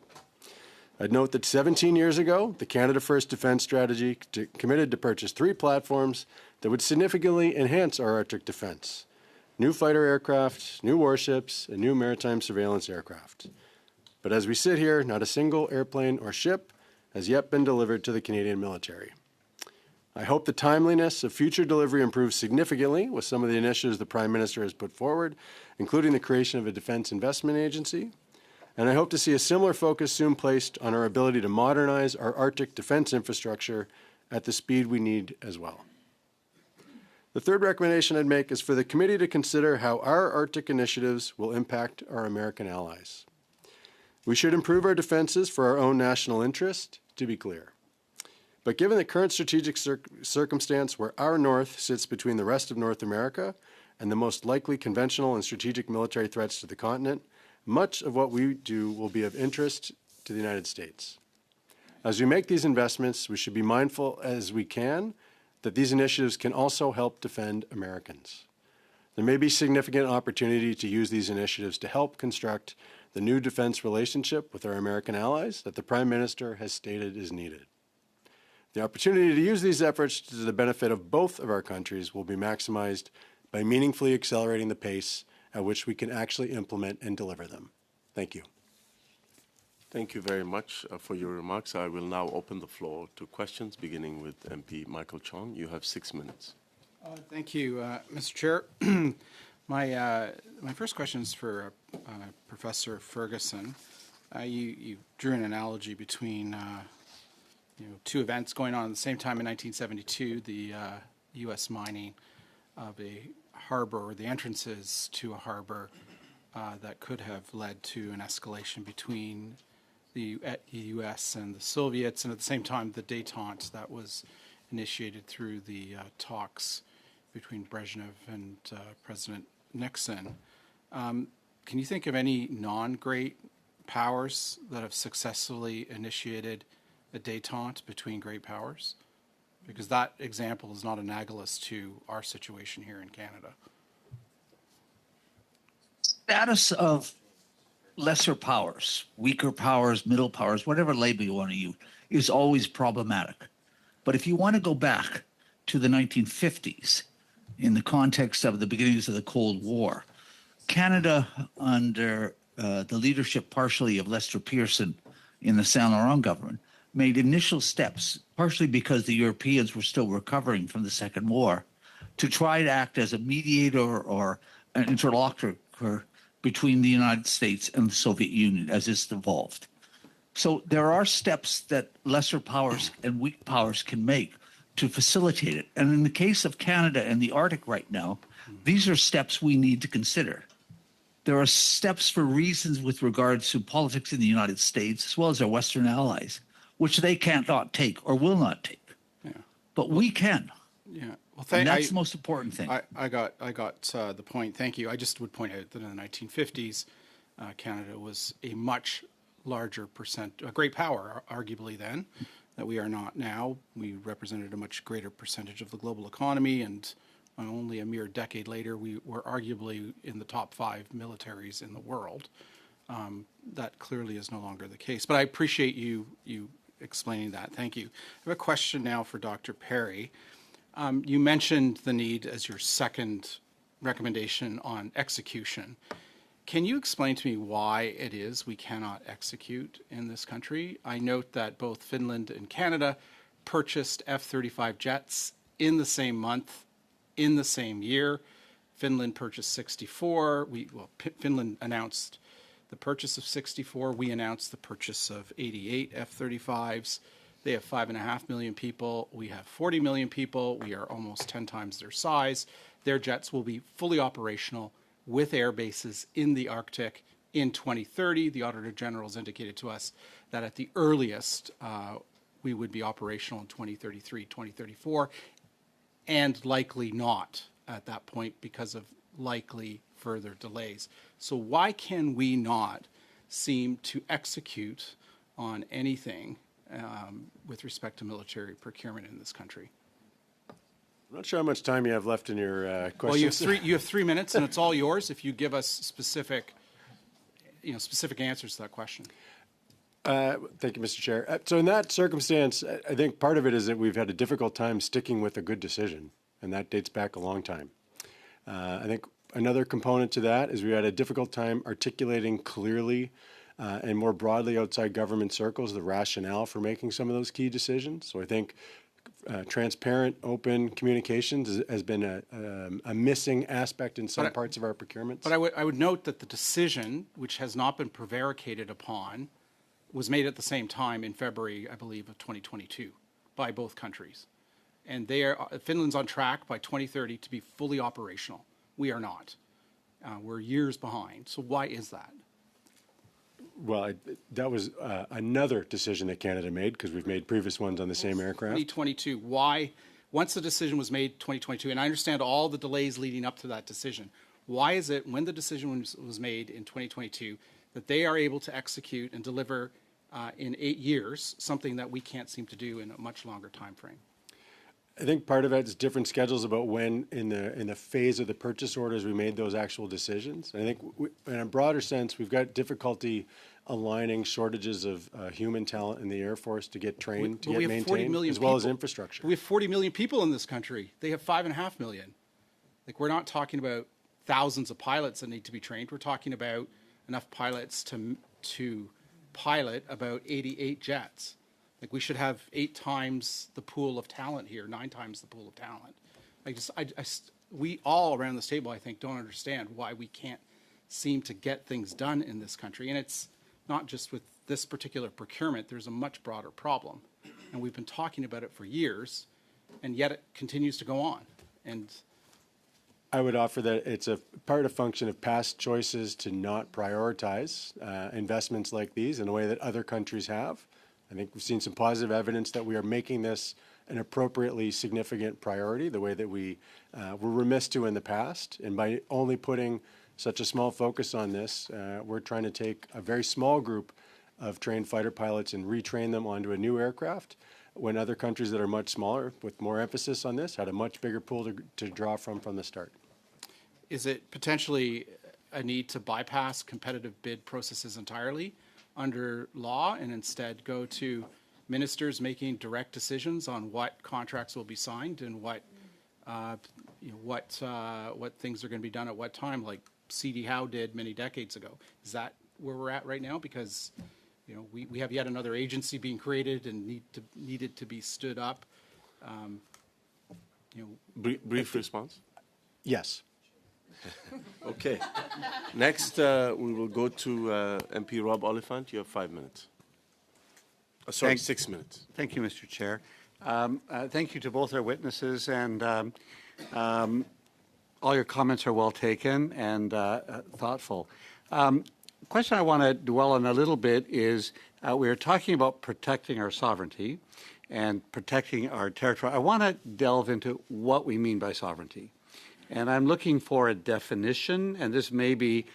I'd note that 17 years ago, the Canada First Defence Strategy committed to purchase 3 platforms that would significantly enhance our Arctic defence: new fighter aircraft, new warships, and new maritime surveillance aircraft. But as we sit here, not a single airplane or ship has yet been delivered to the Canadian military. I hope the timeliness of future delivery improves significantly with some of the initiatives the Prime Minister has put forward, including the creation of a Defence Investment Agency. And I hope to see a similar focus soon placed on our ability to modernize our Arctic defence infrastructure at the speed we need as well. The third recommendation I'd make is for the committee to consider how our Arctic initiatives will impact our American allies. We should improve our defenses for our own national interest, to be clear. But given the current strategic circumstance where our north sits between the rest of North America and the most likely conventional and strategic military threats to the continent, much of what we do will be of interest to the United States. As we make these investments, we should be mindful as we can that these initiatives can also help defend Americans. There may be significant opportunity to use these initiatives to help construct the new defense relationship with our American allies that the Prime Minister has stated is needed. The opportunity to use these efforts to the benefit of both of our countries will be maximized by meaningfully accelerating the pace at which we can actually implement and deliver them. Thank you. Thank you very much for your remarks. I will now open the floor to questions, beginning with MP Michael Chong. You have 6 minutes. Thank you, Mr. Chair. My first question is for Professor Ferguson. You drew an analogy between 2 events going on at the same time in 1972, the U.S. mining of a harbor, or the entrances to a harbor that could have led to an escalation between the U.S. and the Soviets, and at the same time the détente that was initiated through the talks between Brezhnev and President Nixon. Can you think of any non-great powers that have successfully initiated a détente between great powers? Because that example is not analogous to our situation here in Canada. Status of lesser powers, weaker powers, middle powers, whatever label you want to use, is always problematic. But if you want to go back to the 1950s, in the context of the beginnings of the Cold War, Canada, under the leadership partially of Lester Pearson in the Saint Laurent government, made initial steps, partially because the Europeans were still recovering from the Second War, to try to act as a mediator or an interlocutor between the United States and the Soviet Union as it's evolved. So there are steps that lesser powers and weak powers can make to facilitate it. And in the case of Canada and the Arctic right now, these are steps we need to consider. There are steps for reasons with regards to politics in the United States, as well as our Western allies, which they can't not take or will not take. Yeah. But we can. Yeah. Well, And that's the most important thing. I got the point. Thank you. I just would point out that in the 1950s, Canada was a much larger a great power, arguably then, that we are not now. We represented a much greater percentage of the global economy, and only a mere decade later, we were arguably in the top 5 militaries in the world. That clearly is no longer the case. But I appreciate you explaining that. Thank you. I have a question now for Dr. Perry. You mentioned the need as your second recommendation on execution. Can you explain to me why it is we cannot execute in this country? I note that both Finland and Canada purchased F-35 jets in the same month, in the same year. Finland purchased 64. Finland announced the purchase of 64. We announced the purchase of 88 F-35s. They have 5.5 million people. We have 40 million people. We are almost 10 times their size. Their jets will be fully operational with air bases in the Arctic in 2030. The Auditor General has indicated to us that at the earliest, we would be operational in 2033, 2034, and likely not at that point because of likely further delays. So why can we not seem to execute on anything with respect to military procurement in this country? I'm not sure how much time you have left in your question. Well, you have 3 minutes, and it's all yours if you give us specific answers to that question. Thank you, Mr. Chair. So in that circumstance, I think part of it is that we've had a difficult time sticking with a good decision, and that dates back a long time. I think another component to that is we had a difficult time articulating clearly and more broadly outside government circles the rationale for making some of those key decisions. So I think transparent, open communications has been a missing aspect in some parts of our procurements. But I would note that the decision, which has not been prevaricated upon, was made at the same time in February, I believe, of 2022 by both countries. And Finland's on track by 2030 to be fully operational. We are not. We're years behind. So why is that? Well, that was another decision that Canada made because we've made previous ones on the same aircraft. 2022. Why? Once the decision was made, 2022, and I understand all the delays leading up to that decision, why is it when the decision was made in 2022 that they are able to execute and deliver in 8 years something that we can't seem to do in a much longer time frame? I think part of it is different schedules about when in the phase of the purchase orders we made those actual decisions. I think in a broader sense, we've got difficulty aligning shortages of human talent in the Air Force to get trained, to get maintained, as well as infrastructure. We have 40 million people in this country. They have 5.5 million. Like, we're not talking about thousands of pilots that need to be trained. We're talking about enough pilots to pilot about 88 jets. Like, we should have 8 times the pool of talent here, 9 times the pool of talent. We all around this table, I think, don't understand why we can't seem to get things done in this country. And it's not just with this particular procurement. There's a much broader problem. And we've been talking about it for years, and yet it continues to go on. And I would offer that it's a part of function of past choices to not prioritize investments like these in a way that other countries have. I think we've seen some positive evidence that we are making this an appropriately significant priority, the way that we were remiss to in the past. And by only putting such a small focus on this, we're trying to take a very small group of trained fighter pilots and retrain them onto a new aircraft, when other countries that are much smaller, with more emphasis on this, had a much bigger pool to draw from the start. Is it potentially a need to bypass competitive bid processes entirely under law and instead go to ministers making direct decisions on what contracts will be signed and what things are going to be done at what time, like C.D. Howe did many decades ago. Is that where we're at right now? Because, you know, we have yet another agency being created and needed to be stood up. You know, Brief response. Yes. Okay. Next, we will go to MP Rob Oliphant. You have 5 minutes. Sorry, 6 minutes. Thank you, Mr. Chair. Thank you to both our witnesses, and all your comments are well taken and thoughtful. Question I want to dwell on a little bit is we are talking about protecting our sovereignty and protecting our territory. I want to delve into what we mean by sovereignty. And I'm looking for a definition, and this may be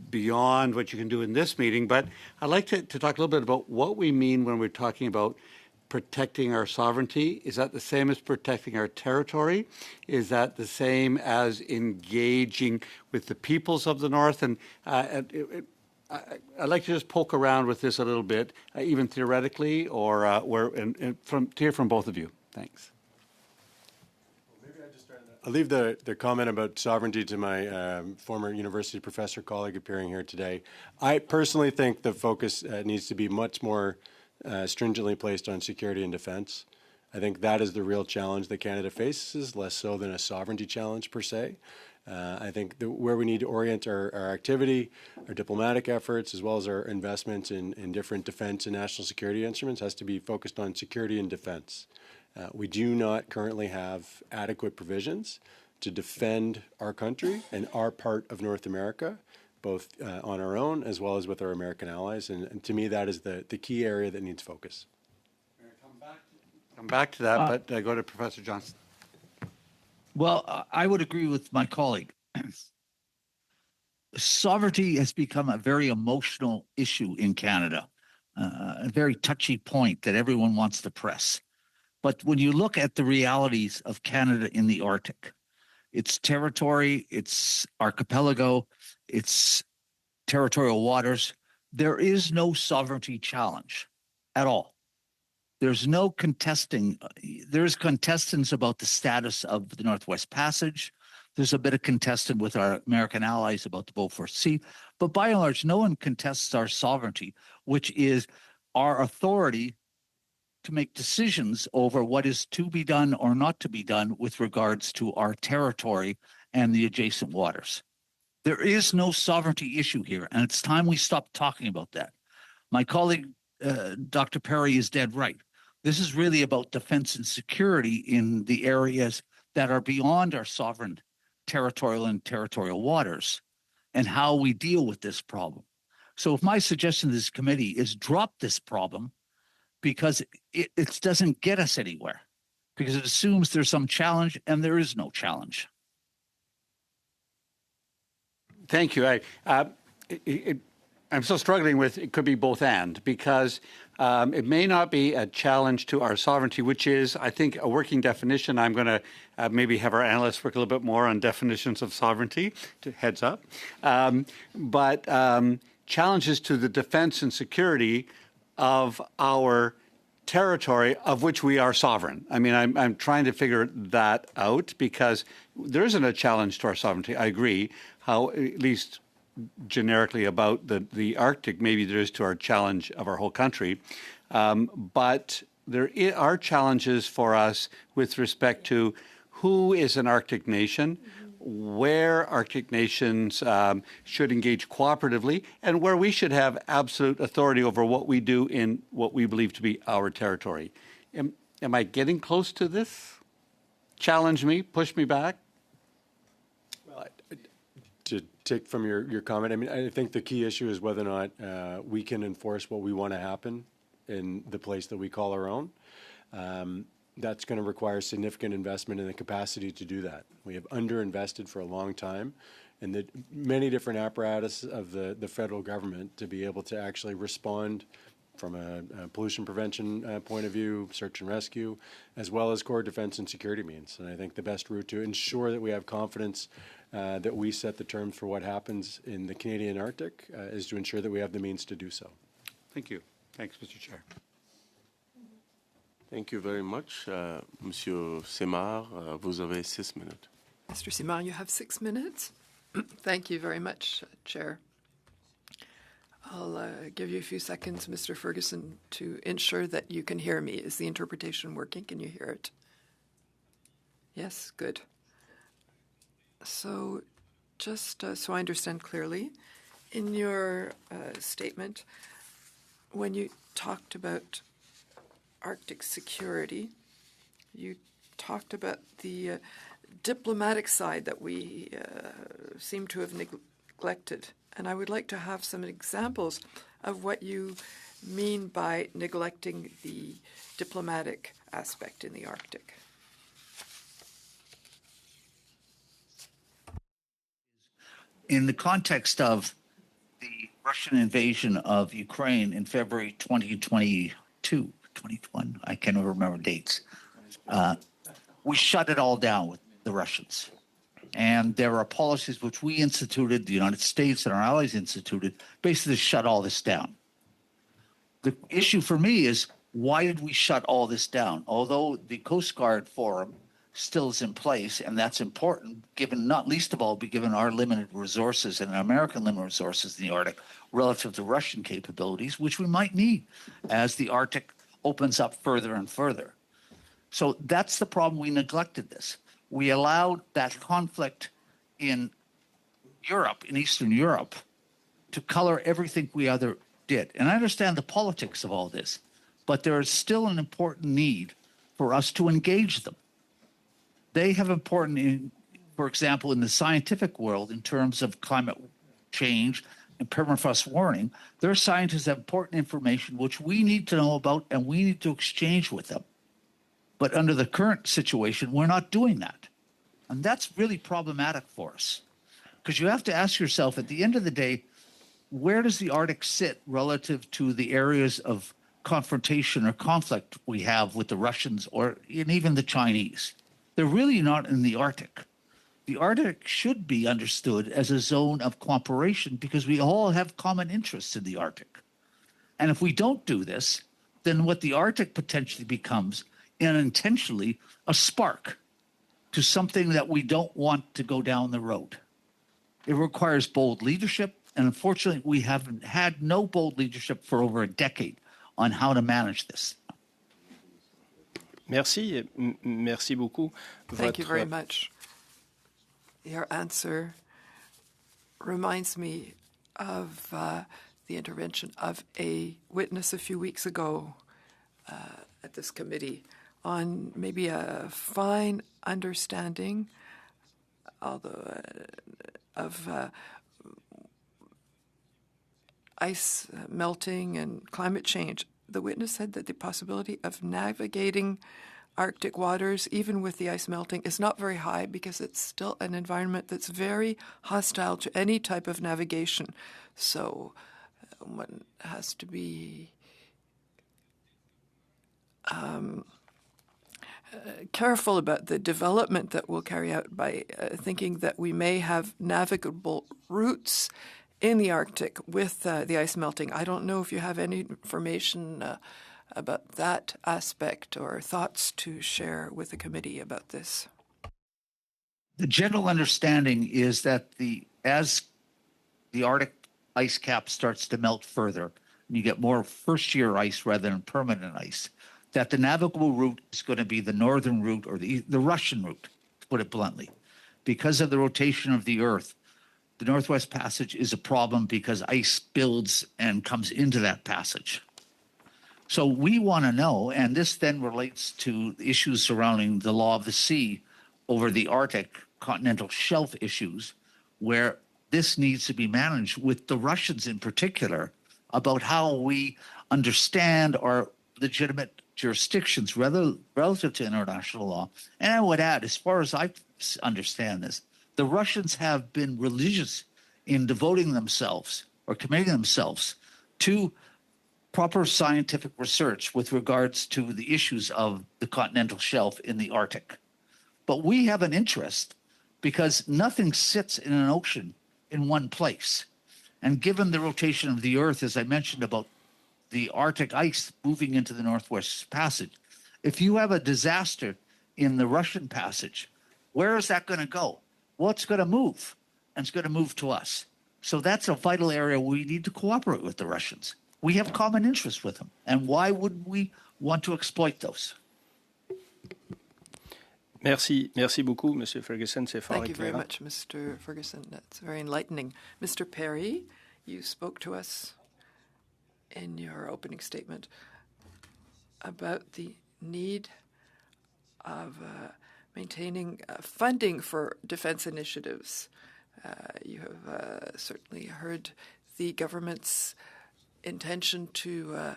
beyond what you can do in this meeting, but I'd like to talk a little bit about what we mean when we're talking about protecting our sovereignty. Is that the same as protecting our territory? Is that the same as engaging with the peoples of the North? And I'd like to just poke around with this a little bit, even theoretically, or to hear from both of you. Thanks. I'll leave the comment about sovereignty to my former university professor colleague appearing here today. I personally think the focus needs to be much more stringently placed on security and defense. I think that is the real challenge that Canada faces, less so than a sovereignty challenge per se. I think where we need to orient our activity, our diplomatic efforts, as well as our investments in different defense and national security instruments has to be focused on security and defense. We do not currently have adequate provisions to defend our country and our part of North America, both on our own as well as with our American allies. And to me, that is the key area that needs focus. Come back to that, but go to Professor Johnson. Well, I would agree with my colleague. Sovereignty has become a very emotional issue in Canada, a very touchy point that everyone wants to press. But when you look at the realities of Canada in the Arctic, its territory, its archipelago, its territorial waters, there is no sovereignty challenge at all. There's no contesting. There's contestants about the status of the Northwest Passage. There's a bit of contestant with our American allies about the Beaufort Sea. But by and large, no one contests our sovereignty, which is our authority to make decisions over what is to be done or not to be done with regards to our territory and the adjacent waters. There is no sovereignty issue here, and it's time we stop talking about that. My colleague, Dr. Perry, is dead right. This is really about defense and security in the areas that are beyond our sovereign territorial and territorial waters and how we deal with this problem. So if my suggestion to this committee is drop this problem, because it doesn't get us anywhere, because it assumes there's some challenge, and there is no challenge. Thank you. I'm still struggling with it could be both and, because it may not be a challenge to our sovereignty, which is, I think, a working definition. I'm going to maybe have our analysts work a little bit more on definitions of sovereignty, heads up. But challenges to the defense and security of our territory of which we are sovereign. I mean, I'm trying to figure that out, because there isn't a challenge to our sovereignty. I agree. How, at least generically about the Arctic, maybe there is to our challenge of our whole country. But there are challenges for us with respect to who is an Arctic nation, where Arctic nations should engage cooperatively, and where we should have absolute authority over what we do in what we believe to be our territory. Am I getting close to this? Challenge me, push me back? Well, to take from your comment, I mean, I think the key issue is whether or not we can enforce what we want to happen in the place that we call our own. That's going to require significant investment in the capacity to do that. We have underinvested for a long time in the many different apparatus of the federal government to be able to actually respond from a pollution prevention point of view, search and rescue, as well as core defense and security means. And I think the best route to ensure that we have confidence that we set the terms for what happens in the Canadian Arctic is to ensure that we have the means to do so. Thank you. Thanks, Mr. Chair. Thank you very much. Monsieur Simard, vous avez 6 minutes. Mr. Simard, you have 6 minutes. Thank you very much, Chair. I'll give you a few seconds, Mr. Ferguson, to ensure that you can hear me. Is the interpretation working? Can you hear it? Yes, good. So just so I understand clearly, in your statement, when you talked about Arctic security, you talked about the diplomatic side that we seem to have neglected. And I would like to have some examples of what you mean by neglecting the diplomatic aspect in the Arctic. In the context of the Russian invasion of Ukraine in February 2022, 2021, I can't remember dates, we shut it all down with the Russians. And there are policies which we instituted, the United States and our allies instituted, basically to shut all this down. The issue for me is, why did we shut all this down? Although the Coast Guard Forum still is in place, and that's important, given, not least of all, given our limited resources and American limited resources in the Arctic relative to Russian capabilities, which we might need as the Arctic opens up further and further. So that's the problem. We neglected this. We allowed that conflict in Europe, in Eastern Europe, to color everything we other did. And I understand the politics of all this, but there is still an important need for us to engage them. They have important, for example, in the scientific world, in terms of climate change and permafrost warning, their scientists have important information which we need to know about and we need to exchange with them. But under the current situation, we're not doing that. And that's really problematic for us. Because you have to ask yourself, at the end of the day, where does the Arctic sit relative to the areas of confrontation or conflict we have with the Russians or even the Chinese? They're really not in the Arctic. The Arctic should be understood as a zone of cooperation because we all have common interests in the Arctic. And if we don't do this, then what the Arctic potentially becomes, unintentionally, a spark to something that we don't want to go down the road. It requires bold leadership, and unfortunately, we haven't had no bold leadership for over a decade on how to manage this. Merci, merci beaucoup. Thank you very much. Your answer reminds me of the intervention of a witness a few weeks ago at this committee on maybe a fine understanding, although of ice melting and climate change. The witness said that the possibility of navigating Arctic waters, even with the ice melting, is not very high because it's still an environment that's very hostile to any type of navigation. So one has to be careful about the development that we'll carry out by thinking that we may have navigable routes in the Arctic with the ice melting. I don't know if you have any information about that aspect or thoughts to share with the committee about this. The general understanding is that as the Arctic ice cap starts to melt further, and you get more first-year ice rather than permanent ice, that the navigable route is going to be the northern route or the Russian route, to put it bluntly. Because of the rotation of the Earth, the Northwest Passage is a problem because ice builds and comes into that passage. So we want to know, and this then relates to issues surrounding the law of the sea over the Arctic continental shelf issues, where this needs to be managed with the Russians in particular about how we understand our legitimate jurisdictions relative to international law. And I would add, as far as I understand this, the Russians have been religious in devoting themselves or committing themselves to proper scientific research with regards to the issues of the continental shelf in the Arctic. But we have an interest because nothing sits in an ocean in one place. And given the rotation of the Earth, as I mentioned about the Arctic ice moving into the Northwest Passage, if you have a disaster in the Russian Passage, where is that going to go? What's going to move? and it's going to move to us. So that's a vital area where we need to cooperate with the Russians. We have common interests with them. And why would we want to exploit those? Merci beaucoup, Monsieur Ferguson. C'est fort Thank you very éclairant. much, Mr. Ferguson. That's very enlightening. Mr. Perry, you spoke to us in your opening statement about the need of maintaining funding for defense initiatives. You have certainly heard the government's intention to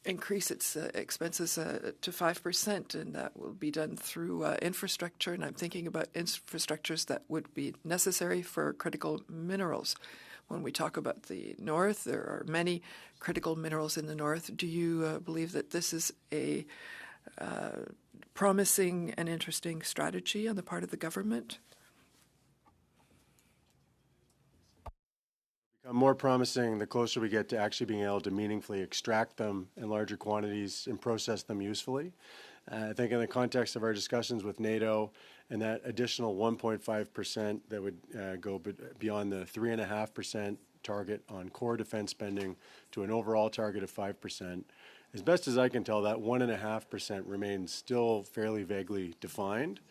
increase its expenses to 5%, and that will be done through infrastructure. And I'm thinking about infrastructures that would be necessary for critical minerals. When we talk about the North, there are many critical minerals in the North. Do you believe that this is a promising and interesting strategy on the part of the government? Become more promising the closer we get to actually being able to meaningfully extract them in larger quantities and process them usefully. I think in the context of our discussions with NATO and that additional 1.5% that would go beyond the 3.5% target on core defense spending to an overall target of 5%, as best as I can tell, that 1.5% remains still fairly vaguely defined.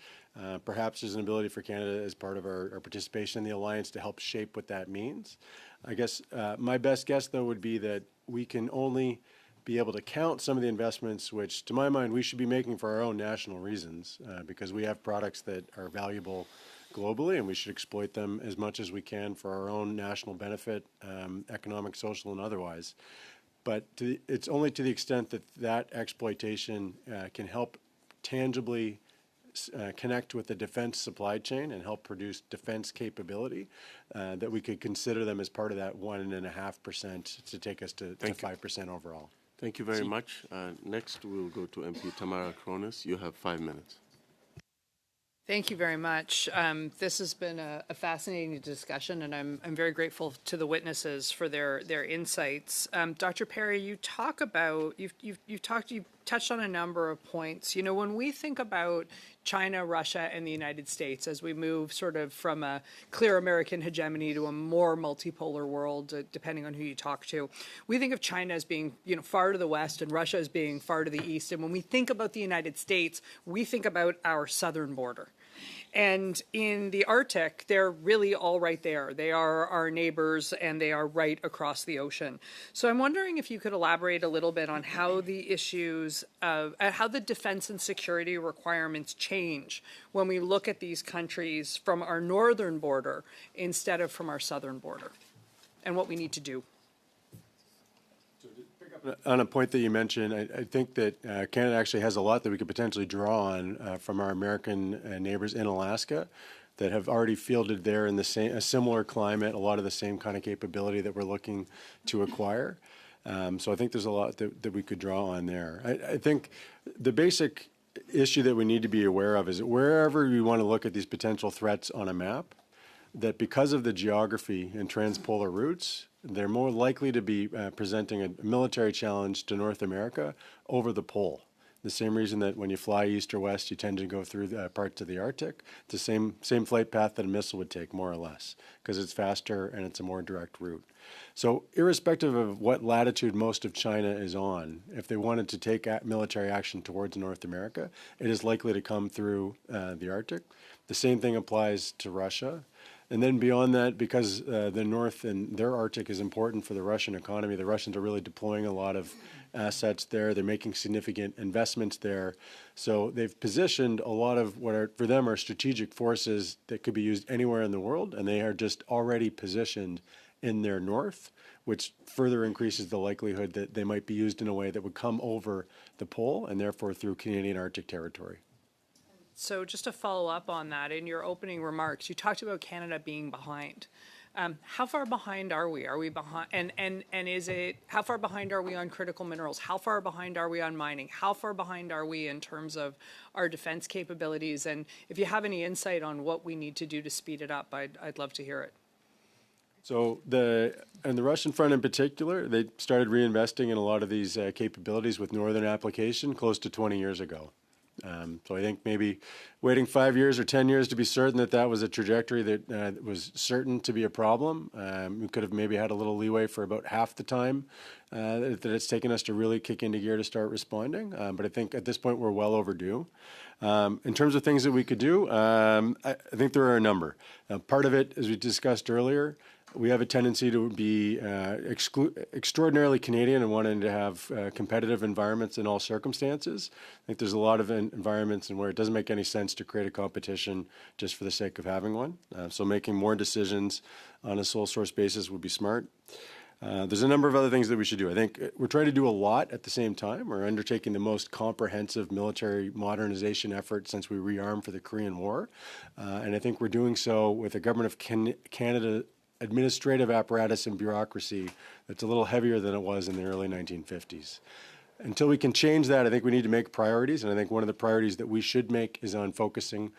Perhaps there's an ability for Canada as part of our participation in the alliance to help shape what that means. I guess my best guess, though, would be that we can only be able to count some of the investments which, to my mind, we should be making for our own national reasons because we have products that are valuable globally and we should exploit them as much as we can for our own national benefit, economic, social, and otherwise. But it's only to the extent that that exploitation can help tangibly connect with the defense supply chain and help produce defense capability that we could consider them as part of that 1.5% to take us to 5% overall. Thank you very much. Next, we'll go to MP Tamara Cronus. You have 5 minutes. Thank you very much. This has been a fascinating discussion, and I'm very grateful to the witnesses for their insights. Dr. Perry, you touched on a number of points. You know, when we think about China, Russia, and the United States as we move sort of from a clear American hegemony to a more multipolar world, depending on who you talk to, we think of China as being, you know, far to the west and Russia as being far to the east. And when we think about the United States, we think about our southern border. And in the Arctic, they're really all right there. They are our neighbors, and they are right across the ocean. So I'm wondering if you could elaborate a little bit on how the issues of how the defense and security requirements change when we look at these countries from our northern border instead of from our southern border, and what we need to do. On a point that you mentioned, I think that Canada actually has a lot that we could potentially draw on from our American neighbors in Alaska that have already fielded there in a similar climate, a lot of the same kind of capability that we're looking to acquire. So I think there's a lot that we could draw on there. I think the basic issue that we need to be aware of is that wherever we want to look at these potential threats on a map, that because of the geography and transpolar routes, they're more likely to be presenting a military challenge to North America over the pole. The same reason that when you fly east or west, you tend to go through parts of the Arctic. It's the same flight path that a missile would take, more or less, because it's faster and it's a more direct route. So irrespective of what latitude most of China is on, if they wanted to take military action towards North America, it is likely to come through the Arctic. The same thing applies to Russia. And then beyond that, because the North and their Arctic is important for the Russian economy, the Russians are really deploying a lot of assets there. They're making significant investments there. So they've positioned a lot of what for them are strategic forces that could be used anywhere in the world, and they are just already positioned in their north, which further increases the likelihood that they might be used in a way that would come over the pole and therefore through Canadian Arctic territory. So just to follow up on that, in your opening remarks, you talked about Canada being behind. How far behind are we? Are we behind? And is it, how far behind are we on critical minerals? How far behind are we on mining? How far behind are we in terms of our defense capabilities? And if you have any insight on what we need to do to speed it up, I'd love to hear it. So on the Russian front in particular, they started reinvesting in a lot of these capabilities with northern application close to 20 years ago. So I think maybe waiting 5 years or 10 years to be certain that that was a trajectory that was certain to be a problem. We could have maybe had a little leeway for about half the time that it's taken us to really kick into gear to start responding. But I think at this point we're well overdue. In terms of things that we could do, I think there are a number. Part of it, as we discussed earlier, we have a tendency to be extraordinarily Canadian and wanting to have competitive environments in all circumstances. I think there's a lot of environments in where it doesn't make any sense to create a competition just for the sake of having one. So making more decisions on a sole source basis would be smart. There's a number of other things that we should do. I think we're trying to do a lot at the same time. We're undertaking the most comprehensive military modernization effort since we rearmed for the Korean War. And I think we're doing so with a government of Canada administrative apparatus and bureaucracy that's a little heavier than it was in the early 1950s. Until we can change that, I think we need to make priorities. And I think one of the priorities that we should make is on focusing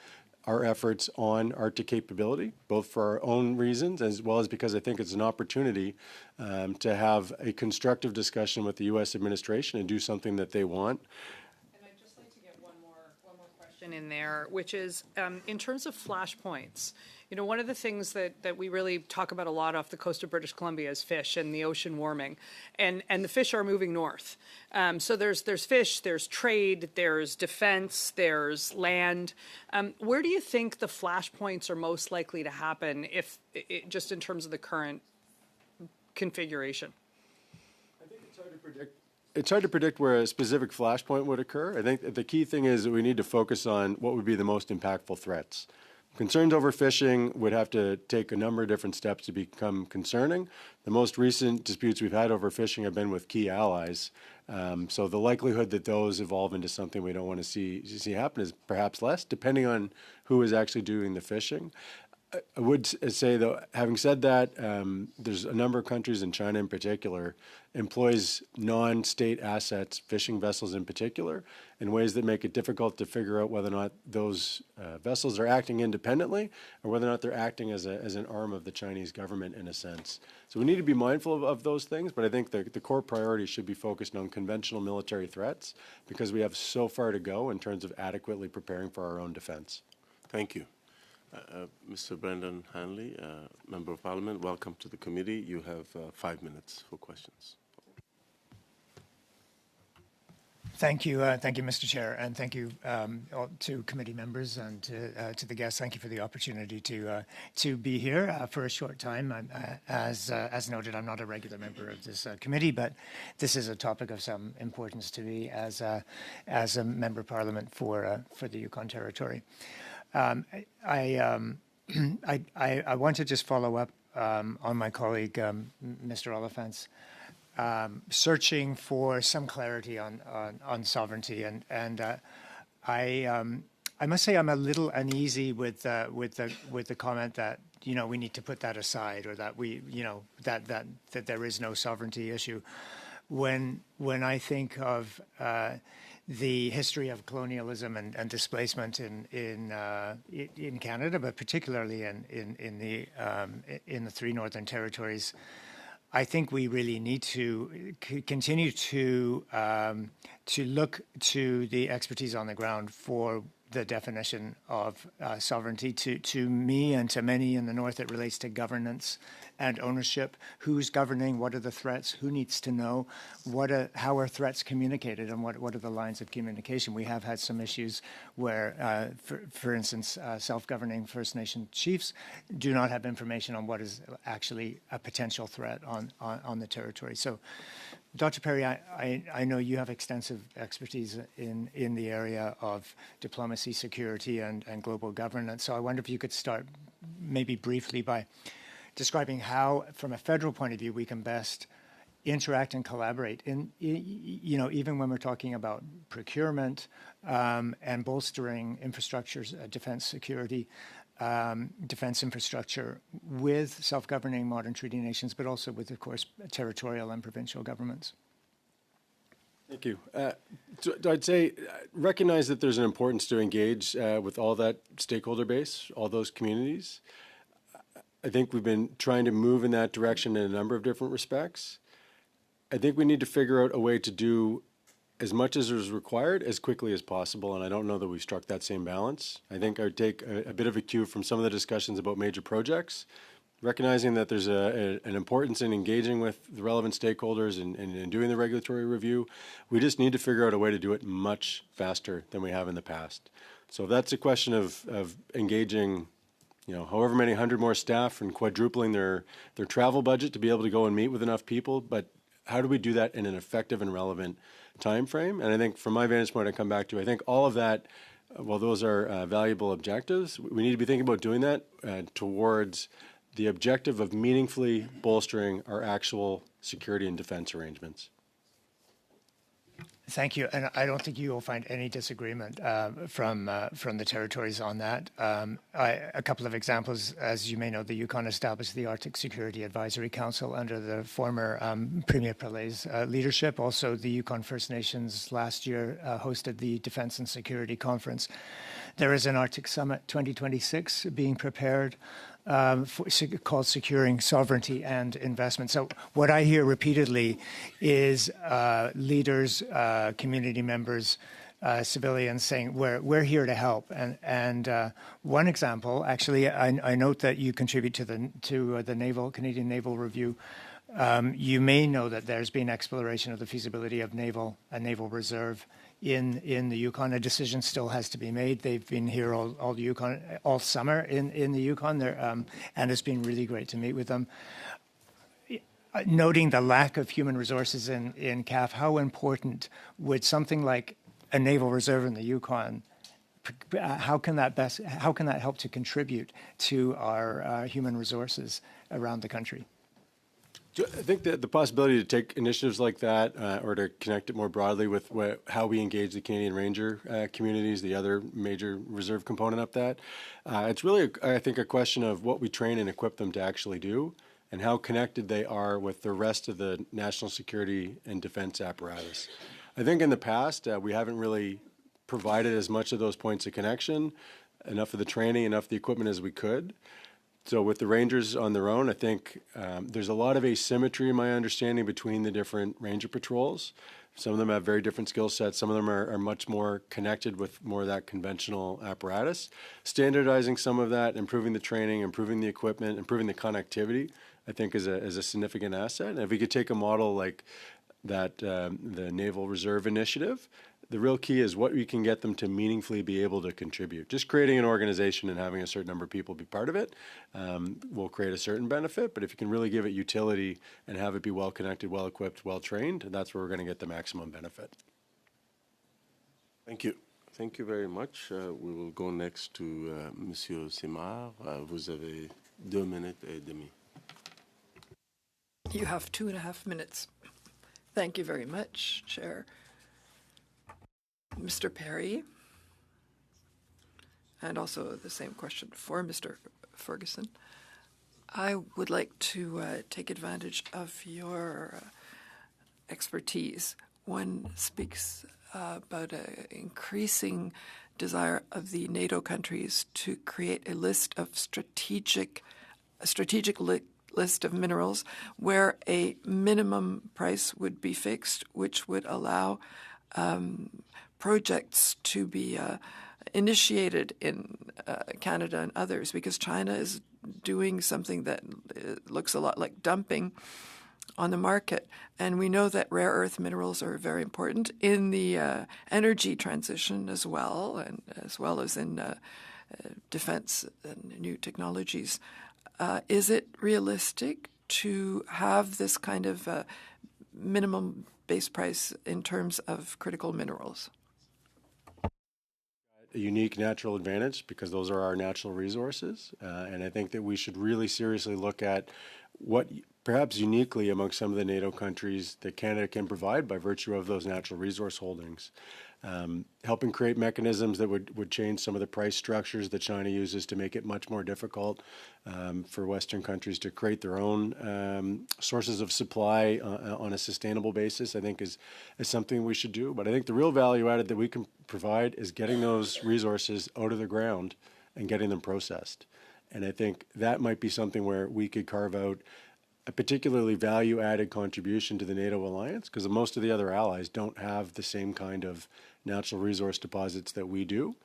our efforts on Arctic capability, both for our own reasons as well as because I think it's an opportunity to have a constructive discussion with the U.S. administration and do something that they want. And I'd just like to get one more question in there, which is in terms of flashpoints. You know, one of the things that we really talk about a lot off the coast of British Columbia is fish and the ocean warming, and the fish are moving north. So there's fish, there's trade, there's defense, there's land. Where do you think the flashpoints are most likely to happen, if just in terms of the current configuration? I think it's hard to predict. It's hard to predict where a specific flashpoint would occur. I think the key thing is that we need to focus on what would be the most impactful threats. Concerns over fishing would have to take a number of different steps to become concerning. The most recent disputes we've had over fishing have been with key allies. So the likelihood that those evolve into something we don't want to see happen is perhaps less, depending on who is actually doing the fishing. I would say, though, having said that, there's a number of countries, and China in particular, employs non-state assets, fishing vessels in particular, in ways that make it difficult to figure out whether or not those vessels are acting independently or whether or not they're acting as an arm of the Chinese government in a sense. So we need to be mindful of those things, but I think the core priority should be focused on conventional military threats because we have so far to go in terms of adequately preparing for our own defense. Thank you. Mr. Brendan Hanley, Member of Parliament, welcome to the committee. You have 5 minutes for questions. Thank you, Mr. Chair, and thank you to committee members and to the guests. Thank you for the opportunity to be here for a short time. As noted, I'm not a regular member of this committee, but this is a topic of some importance to me as a member of Parliament for the Yukon Territory. I want to just follow up on my colleague, Mr. Oliphant's, searching for some clarity on sovereignty, and I must say I'm a little uneasy with the comment that we need to put that aside, or that that there is no sovereignty issue. When I think of the history of colonialism and displacement in Canada, but particularly in the three Northern Territories, I think we really need to continue to look to the expertise on the ground for the definition of sovereignty. To me and to many in the North, it relates to governance and ownership. Who's governing? What are the threats? Who needs to know? How are threats communicated, and what are the lines of communication? We have had some issues where, for instance, self-governing First Nation chiefs do not have information on what is actually a potential threat on the territory. So, Dr. Perry, I know you have extensive expertise in the area of diplomacy, security, and global governance. So I wonder if you could start maybe briefly by describing how, from a federal point of view, we can best interact and collaborate even when we're talking about procurement and bolstering infrastructures, defense security, defense infrastructure with self-governing modern treaty nations, but also with, of course, territorial and provincial governments. Thank you. I'd say recognize that there's an importance to engage with all that stakeholder base, all those communities. I think we've been trying to move in that direction in a number of different respects. I think we need to figure out a way to do as much as is required as quickly as possible, and I don't know that we've struck that same balance. I think I would take a bit of a cue from some of the discussions about major projects, recognizing that there's an importance in engaging with the relevant stakeholders and doing the regulatory review. We just need to figure out a way to do it much faster than we have in the past. So if that's a question of engaging, however many 100 more staff and quadrupling their travel budget to be able to go and meet with enough people, but how do we do that in an effective and relevant time frame? And I think from my vantage point, I come back to, I think all of that, while those are valuable objectives, we need to be thinking about doing that towards the objective of meaningfully bolstering our actual security and defense arrangements. Thank you, and I don't think you will find any disagreement from the territories on that. A couple of examples, as you may know, the Yukon established the Arctic Security Advisory Council under the former Premier Pralé's leadership. Also, the Yukon First Nations last year hosted the Defense and Security Conference. There is an Arctic Summit 2026 being prepared. Called Securing Sovereignty and Investment. So what I hear repeatedly is leaders, community members, civilians saying we're here to help. And one example, actually, I note that you contribute to the Canadian Naval Review. You may know that there's been exploration of the feasibility of a naval reserve in the Yukon. A decision still has to be made. They've been here all summer in the Yukon, and it's been really great to meet with them. Noting the lack of human resources in CAF, how important would something like a naval reserve in the Yukon? How can that help to contribute to our human resources around the country? I think that the possibility to take initiatives like that or to connect it more broadly with how we engage the Canadian Ranger communities, the other major reserve component of that, it's really, I think, a question of what we train and equip them to actually do and how connected they are with the rest of the national security and defense apparatus. I think in the past, we haven't really provided as much of those points of connection, enough of the training, enough of the equipment as we could. So with the Rangers on their own, I think there's a lot of asymmetry in my understanding between the different Ranger patrols. Some of them have very different skill sets. Some of them are much more connected with more of that conventional apparatus. Standardizing some of that, improving the training, improving the equipment, improving the connectivity, I think is a significant asset. And if we could take a model like that, the Naval Reserve Initiative, the real key is what we can get them to meaningfully be able to contribute. Just creating an organization and having a certain number of people be part of it will create a certain benefit. But if you can really give it utility and have it be well connected, well equipped, well trained, that's where we're going to get the maximum benefit. Thank you. Thank you very much. We will go next to Monsieur Simard. Vous avez 2 minutes et demie. You have 2.5 minutes. Thank you very much, Chair. Mr. Perry, and also the same question for Mr. Ferguson. I would like to take advantage of your expertise. One speaks about an increasing desire of the NATO countries to create a list of strategic list of minerals where a minimum price would be fixed, which would allow projects to be initiated in Canada and others, because China is doing something that looks a lot like dumping on the market. And we know that rare earth minerals are very important in the energy transition as well, and as well as in defense and new technologies. Is it realistic to have this kind of minimum base price in terms of critical minerals? A unique natural advantage because those are our natural resources. And I think that we should really seriously look at what perhaps uniquely amongst some of the NATO countries that Canada can provide by virtue of those natural resource holdings. Helping create mechanisms that would change some of the price structures that China uses to make it much more difficult for Western countries to create their own sources of supply on a sustainable basis, I think is something we should do. But I think the real value added that we can provide is getting those resources out of the ground and getting them processed. And I think that might be something where we could carve out a particularly value-added contribution to the NATO alliance, because most of the other allies don't have the same kind of natural resource deposits that we do.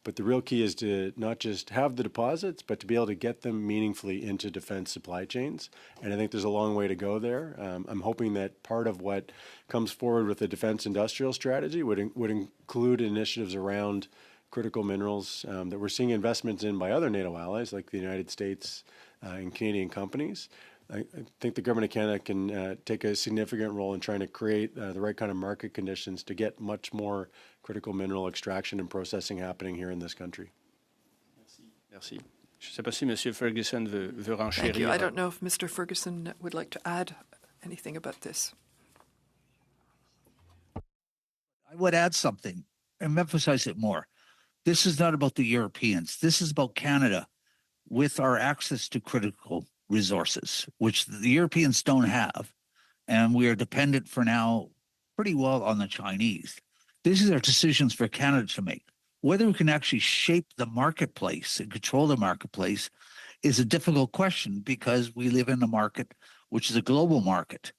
But the real key is to not just have the deposits, but to be able to get them meaningfully into defense supply chains. And I think there's a long way to go there. I'm hoping that part of what comes forward with the defense industrial strategy would include initiatives around critical minerals that we're seeing investments in by other NATO allies, like the United States and Canadian companies. I think the government of Canada can take a significant role in trying to create the right kind of market conditions to get much more critical mineral extraction and processing happening here in this country. Merci. Je ne sais pas si M. Ferguson veut renchérir. Thank you. I don't know if Mr. Ferguson would like to add anything about this. I would add something and emphasize it more. This is not about the Europeans. This is about Canada with our access to critical resources, which the Europeans don't have. And we are dependent for now pretty well on the Chinese. These are decisions for Canada to make. Whether we can actually shape the marketplace and control the marketplace is a difficult question because we live in a market which is a global market.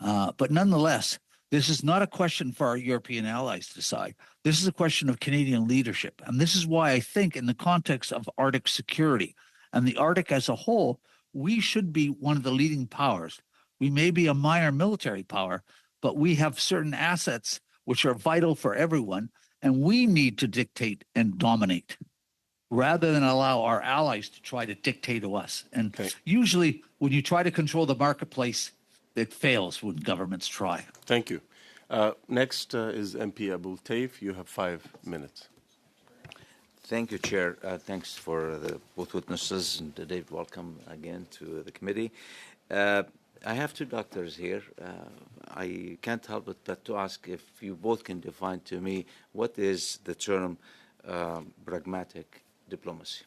But nonetheless, this is not a question for our European allies to decide. This is a question of Canadian leadership. And this is why I think in the context of Arctic security and the Arctic as a whole, we should be one of the leading powers. We may be a minor military power, but we have certain assets which are vital for everyone, and we need to dictate and dominate rather than allow our allies to try to dictate to us. And usually when you try to control the marketplace, it fails when governments try. Thank you. Next is MP Abul Taif. You have 5 minutes. Thank you, Chair. Thanks for both witnesses, and Dave, welcome again to the committee. I have two doctors here. I can't help but to ask if you both can define to me what is the term pragmatic diplomacy.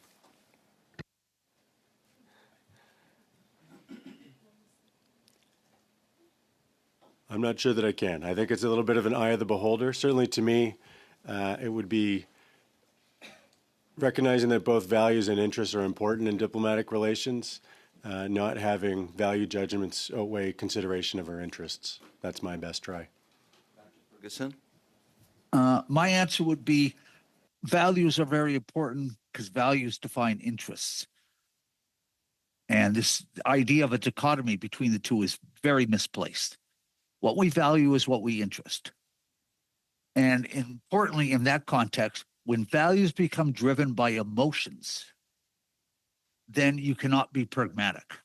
I'm not sure that I can. I think it's a little bit of an eye of the beholder. Certainly to me, it would be recognizing that both values and interests are important in diplomatic relations, not having value judgments outweigh consideration of our interests. That's my best try. Ferguson? My answer would be values are very important because values define interests. And this idea of a dichotomy between the two is very misplaced. What we value is what we interest. And importantly, in that context, when values become driven by emotions, then you cannot be pragmatic.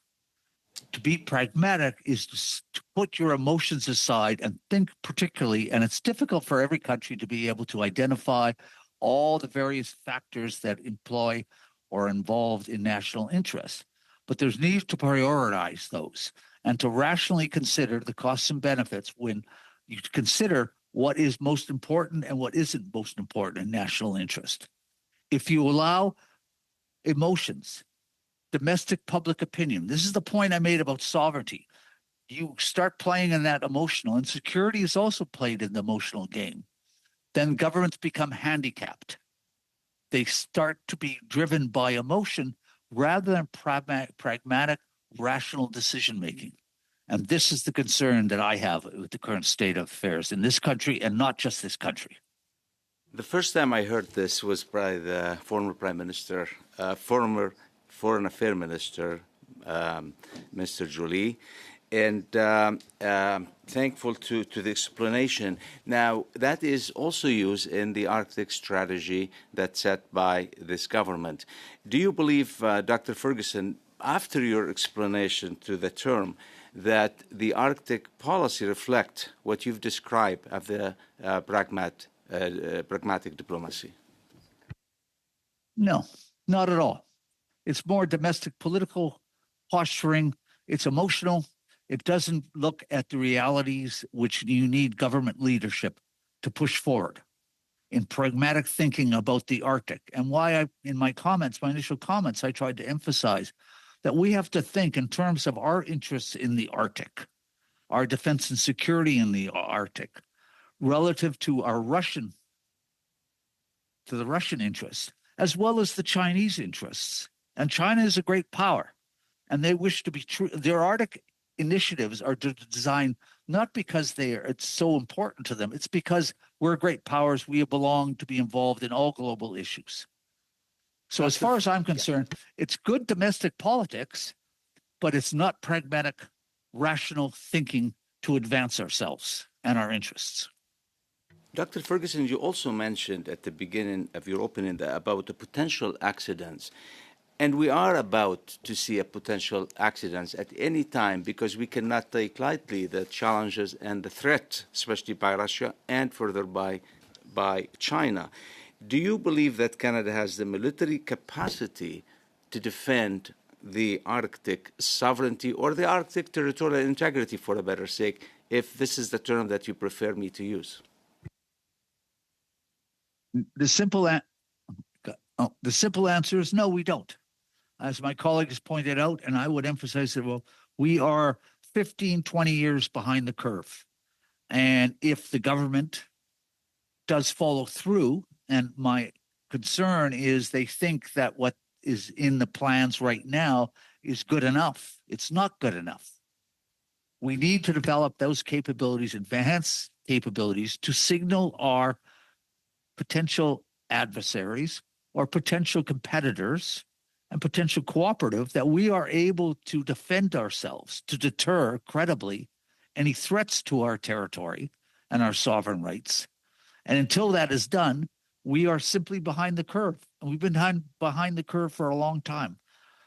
To be pragmatic is to put your emotions aside and think particularly, and it's difficult for every country to be able to identify all the various factors that employ or are involved in national interest. But there's need to prioritize those and to rationally consider the costs and benefits when you consider what is most important and what isn't most important in national interest. If you allow emotions, domestic public opinion, this is the point I made about sovereignty. You start playing in that emotional, and security is also played in the emotional game. Then governments become handicapped. They start to be driven by emotion rather than pragmatic, rational decision-making. And this is the concern that I have with the current state of affairs in this country, and not just this country. The first time I heard this was by the former Prime Minister, former Foreign Affairs Minister, Mr. Joly, and thankful to the explanation. Now, that is also used in the Arctic strategy that's set by this government. Do you believe, Dr. Ferguson, after your explanation to the term, that the Arctic policy reflect what you've described of the pragmatic diplomacy? No, not at all. It's more domestic political posturing. It's emotional. It doesn't look at the realities which you need government leadership to push forward in pragmatic thinking about the Arctic. And why in my initial comments, I tried to emphasize that we have to think in terms of our interests in the Arctic, our defense and security in the Arctic, relative to the Russian interests, as well as the Chinese interests. And China is a great power, and they wish to be true. Their Arctic initiatives are designed not because it's so important to them. It's because we're great powers. We belong to be involved in all global issues. So as far as I'm concerned, it's good domestic politics, but it's not pragmatic, rational thinking to advance ourselves and our interests. Dr. Ferguson, you also mentioned at the beginning of your opening about the potential accidents. And we are about to see a potential accidents at any time because we cannot take lightly the challenges and the threat, especially by Russia and further by China. Do you believe that Canada has the military capacity to defend the Arctic sovereignty or the Arctic territorial integrity, for a better sake, if this is the term that you prefer me to use? The simple answer is no, we don't. As my colleagues pointed out, and I would emphasize that, well, we are 15, 20 years behind the curve. And if the government does follow through, and my concern is they think that what is in the plans right now is good enough. It's not good enough. We need to develop those capabilities, advanced capabilities, to signal our potential adversaries or potential competitors and potential cooperative that we are able to defend ourselves, to deter credibly any threats to our territory and our sovereign rights. And until that is done, we are simply behind the curve. And we've been behind the curve for a long time.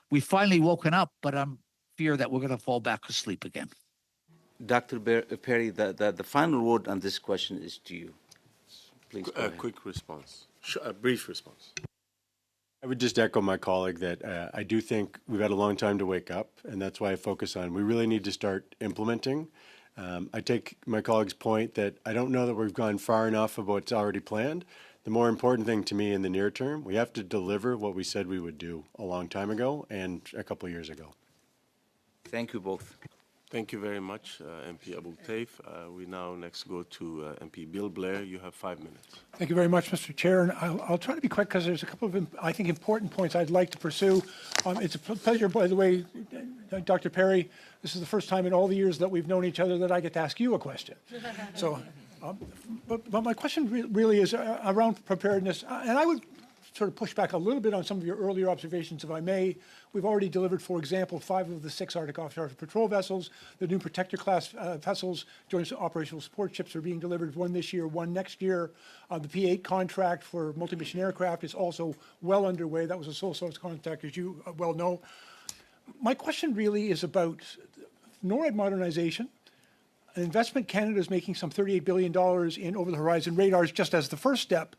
We've finally woken up, but I'm fear that we're going to fall back asleep again. Dr. Perry, the final word on this question is to you. Please go ahead. Quick response, a brief response. I would just echo my colleague that I do think we've had a long time to wake up, and that's why I focus on we really need to start implementing. I take my colleague's point that I don't know that we've gone far enough of what's already planned. The more important thing to me in the near term, we have to deliver what we said we would do a long time ago and a couple of years ago. Thank you both. Thank you very much, MP Abu Taif. We now next go to MP Bill Blair. You have 5 minutes. Thank you very much, Mr. Chair. And I'll try to be quick because there's a couple of, I think, important points I'd like to pursue. It's a pleasure, by the way, Dr. Perry. This is the first time in all the years that we've known each other that I get to ask you a question. So, but my question really is around preparedness. And I would sort of push back a little bit on some of your earlier observations, if I may. We've already delivered, for example, 5 of the 6 Arctic Offshore Patrol vessels. The new Protector class vessels, joint operational support ships, are being delivered, 1 this year, 1 next year. The P-8 contract for multi-mission aircraft is also well underway. That was a sole source contract, as you well know. My question really is about NORAD modernization. An investment Canada is making some $38 billion in over-the-horizon radars just as the first step.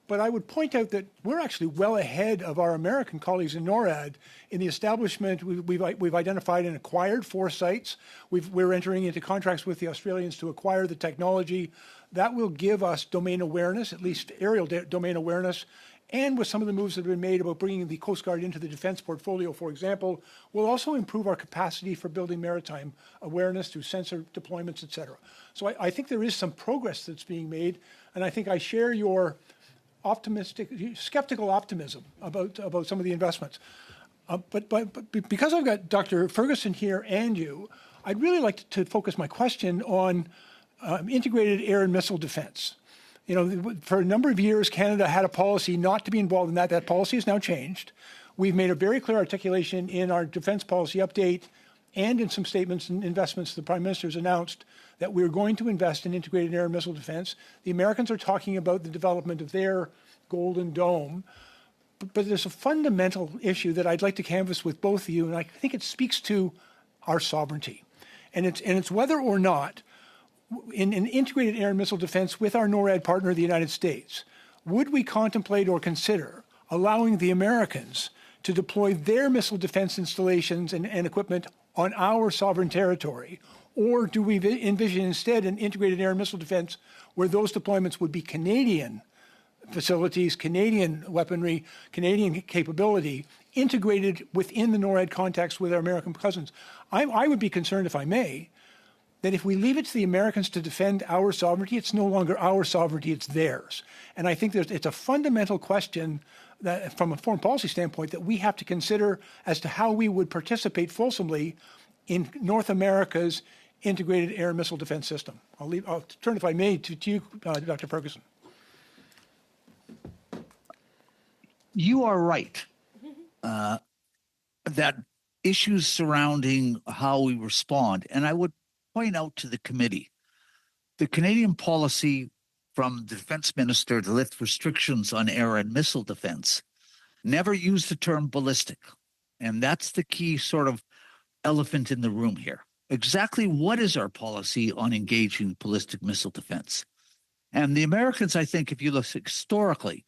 But I would point out that we're actually well ahead of our American colleagues in NORAD in the establishment. We've identified and acquired 4 sites. We're entering into contracts with the Australians to acquire the technology. That will give us domain awareness, at least aerial domain awareness. And with some of the moves that have been made about bringing the Coast Guard into the defense portfolio, for example, will also improve our capacity for building maritime awareness through sensor deployments, et cetera. So I think there is some progress that's being made. And I think I share your skeptical optimism about some of the investments. But because I've got Dr. Ferguson here and you, I'd really like to focus my question on integrated air and missile defense. You know, for a number of years, Canada had a policy not to be involved in that. That policy has now changed. We've made a very clear articulation in our defense policy update and in some statements and investments the Prime Minister has announced that we're going to invest in integrated air and missile defense. The Americans are talking about the development of their Golden Dome. But there's a fundamental issue that I'd like to canvass with both of you, and I think it speaks to our sovereignty. And it's whether or not, in an integrated air and missile defense with our NORAD partner, the United States, would we contemplate or consider allowing the Americans to deploy their missile defense installations and equipment on our sovereign territory? Or do we envision instead an integrated air and missile defense where those deployments would be Canadian facilities, Canadian weaponry, Canadian capability, integrated within the NORAD context with our American cousins? I would be concerned, if I may, that if we leave it to the Americans to defend our sovereignty, it's no longer our sovereignty, it's theirs. And I think it's a fundamental question that, from a foreign policy standpoint, that we have to consider as to how we would participate fulsomely in North America's integrated air and missile defense system? I'll turn, if I may, to you, Dr. Ferguson. You are right that issues surrounding how we respond, and I would point out to the committee, the Canadian policy from the defense minister to lift restrictions on air and missile defense never used the term ballistic. And that's the key sort of elephant in the room here. Exactly what is our policy on engaging ballistic missile defense? And the Americans, I think, if you look historically,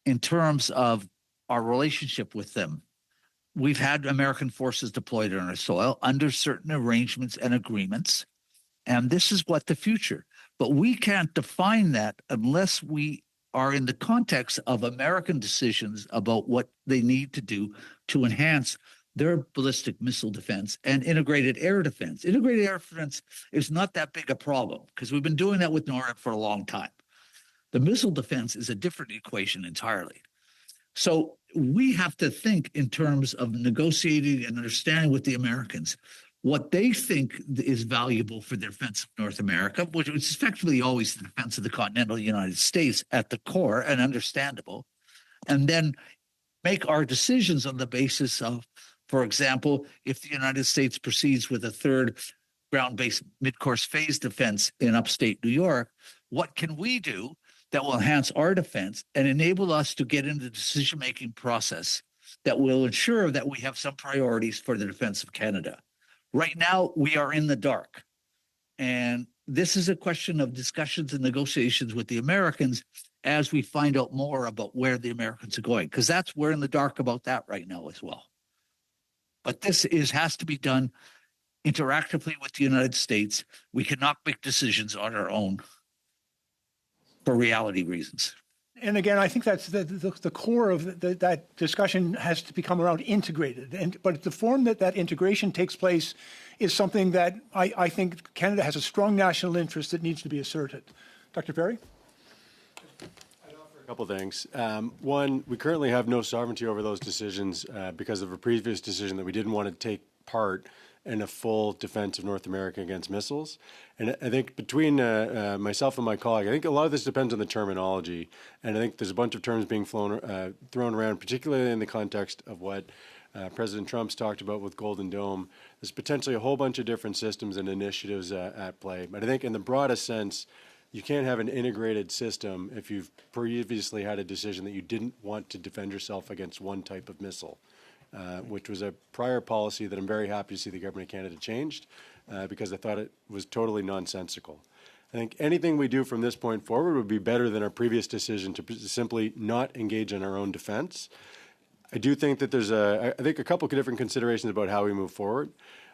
in terms of our relationship with them, we've had American forces deployed on our soil under certain arrangements and agreements, and this is what the future. But we can't define that unless we are in the context of American decisions about what they need to do to enhance their ballistic missile defense and integrated air defense. Integrated air defense is not that big a problem because we've been doing that with NORAD for a long time. The missile defense is a different equation entirely. So we have to think in terms of negotiating and understanding with the Americans what they think is valuable for the defense of North America, which is effectively always the defense of the continental United States at the core and understandable, and then make our decisions on the basis of, for example, if the United States proceeds with a third ground-based mid-course phase defense in upstate New York, what can we do that will enhance our defense and enable us to get into the decision-making process that will ensure that we have some priorities for the defense of Canada. Right now, we are in the dark. And this is a question of discussions and negotiations with the Americans as we find out more about where the Americans are going, because we're in the dark about that right now as well. But this has to be done interactively with the United States. We cannot make decisions on our own for reality reasons. And again, I think that's the core of that discussion has to become around integrated. But the form that integration takes place is something that I think Canada has a strong national interest that needs to be asserted. Dr. Perry? A couple things. One, we currently have no sovereignty over those decisions because of a previous decision that we didn't want to take part in a full defense of North America against missiles. And I think between myself and my colleague, I think a lot of this depends on the terminology. And I think there's a bunch of terms being thrown around, particularly in the context of what President Trump's talked about with Golden Dome. There's potentially a whole bunch of different systems and initiatives at play. But I think in the broadest sense, you can't have an integrated system if you've previously had a decision that you didn't want to defend yourself against one type of missile. Which was a prior policy that I'm very happy to see the Government of Canada changed because I thought it was totally nonsensical. I think anything we do from this point forward would be better than our previous decision to simply not engage in our own defense. I do think that there's I think a couple of different considerations about how we move forward.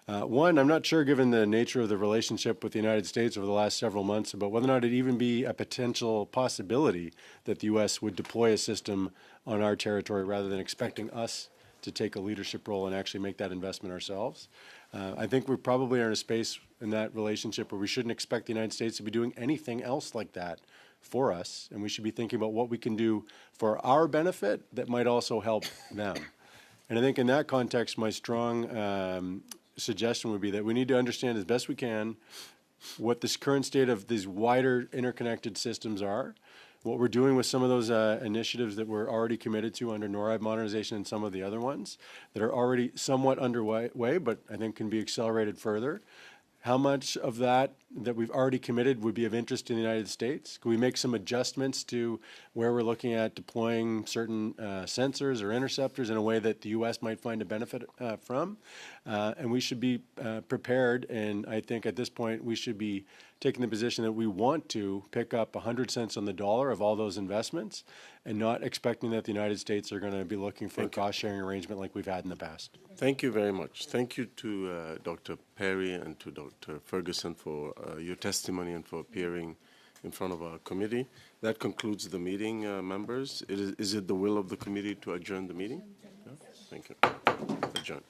One, I'm not sure, given the nature of the relationship with the United States over the last several months, about whether or not it'd even be a potential possibility that the U.S. would deploy a system on our territory rather than expecting us to take a leadership role and actually make that investment ourselves. I think we probably are in a space in that relationship where we shouldn't expect the United States to be doing anything else like that for us, and we should be thinking about what we can do for our benefit that might also help them. And I think in that context, my strong suggestion would be that we need to understand as best we can what this current state of these wider interconnected systems are, what we're doing with some of those initiatives that we're already committed to under NORAD modernization and some of the other ones that are already somewhat underway, but I think can be accelerated further. How much of that we've already committed would be of interest to the United States? Could we make some adjustments to where we're looking at deploying certain sensors or interceptors in a way that the U.S. might find a benefit from? And we should be prepared, and I think at this point we should be taking the position that we want to pick up 100 cents on the dollar of all those investments and not expecting that the United States are going to be looking for a cost-sharing arrangement like we've had in the past. Thank you very much. Thank you to Dr. Perry and to Dr. Ferguson for your testimony and for appearing in front of our committee. That concludes the meeting, members. Is it the will of the committee to adjourn the meeting? Yeah? Thank you. Adjourned.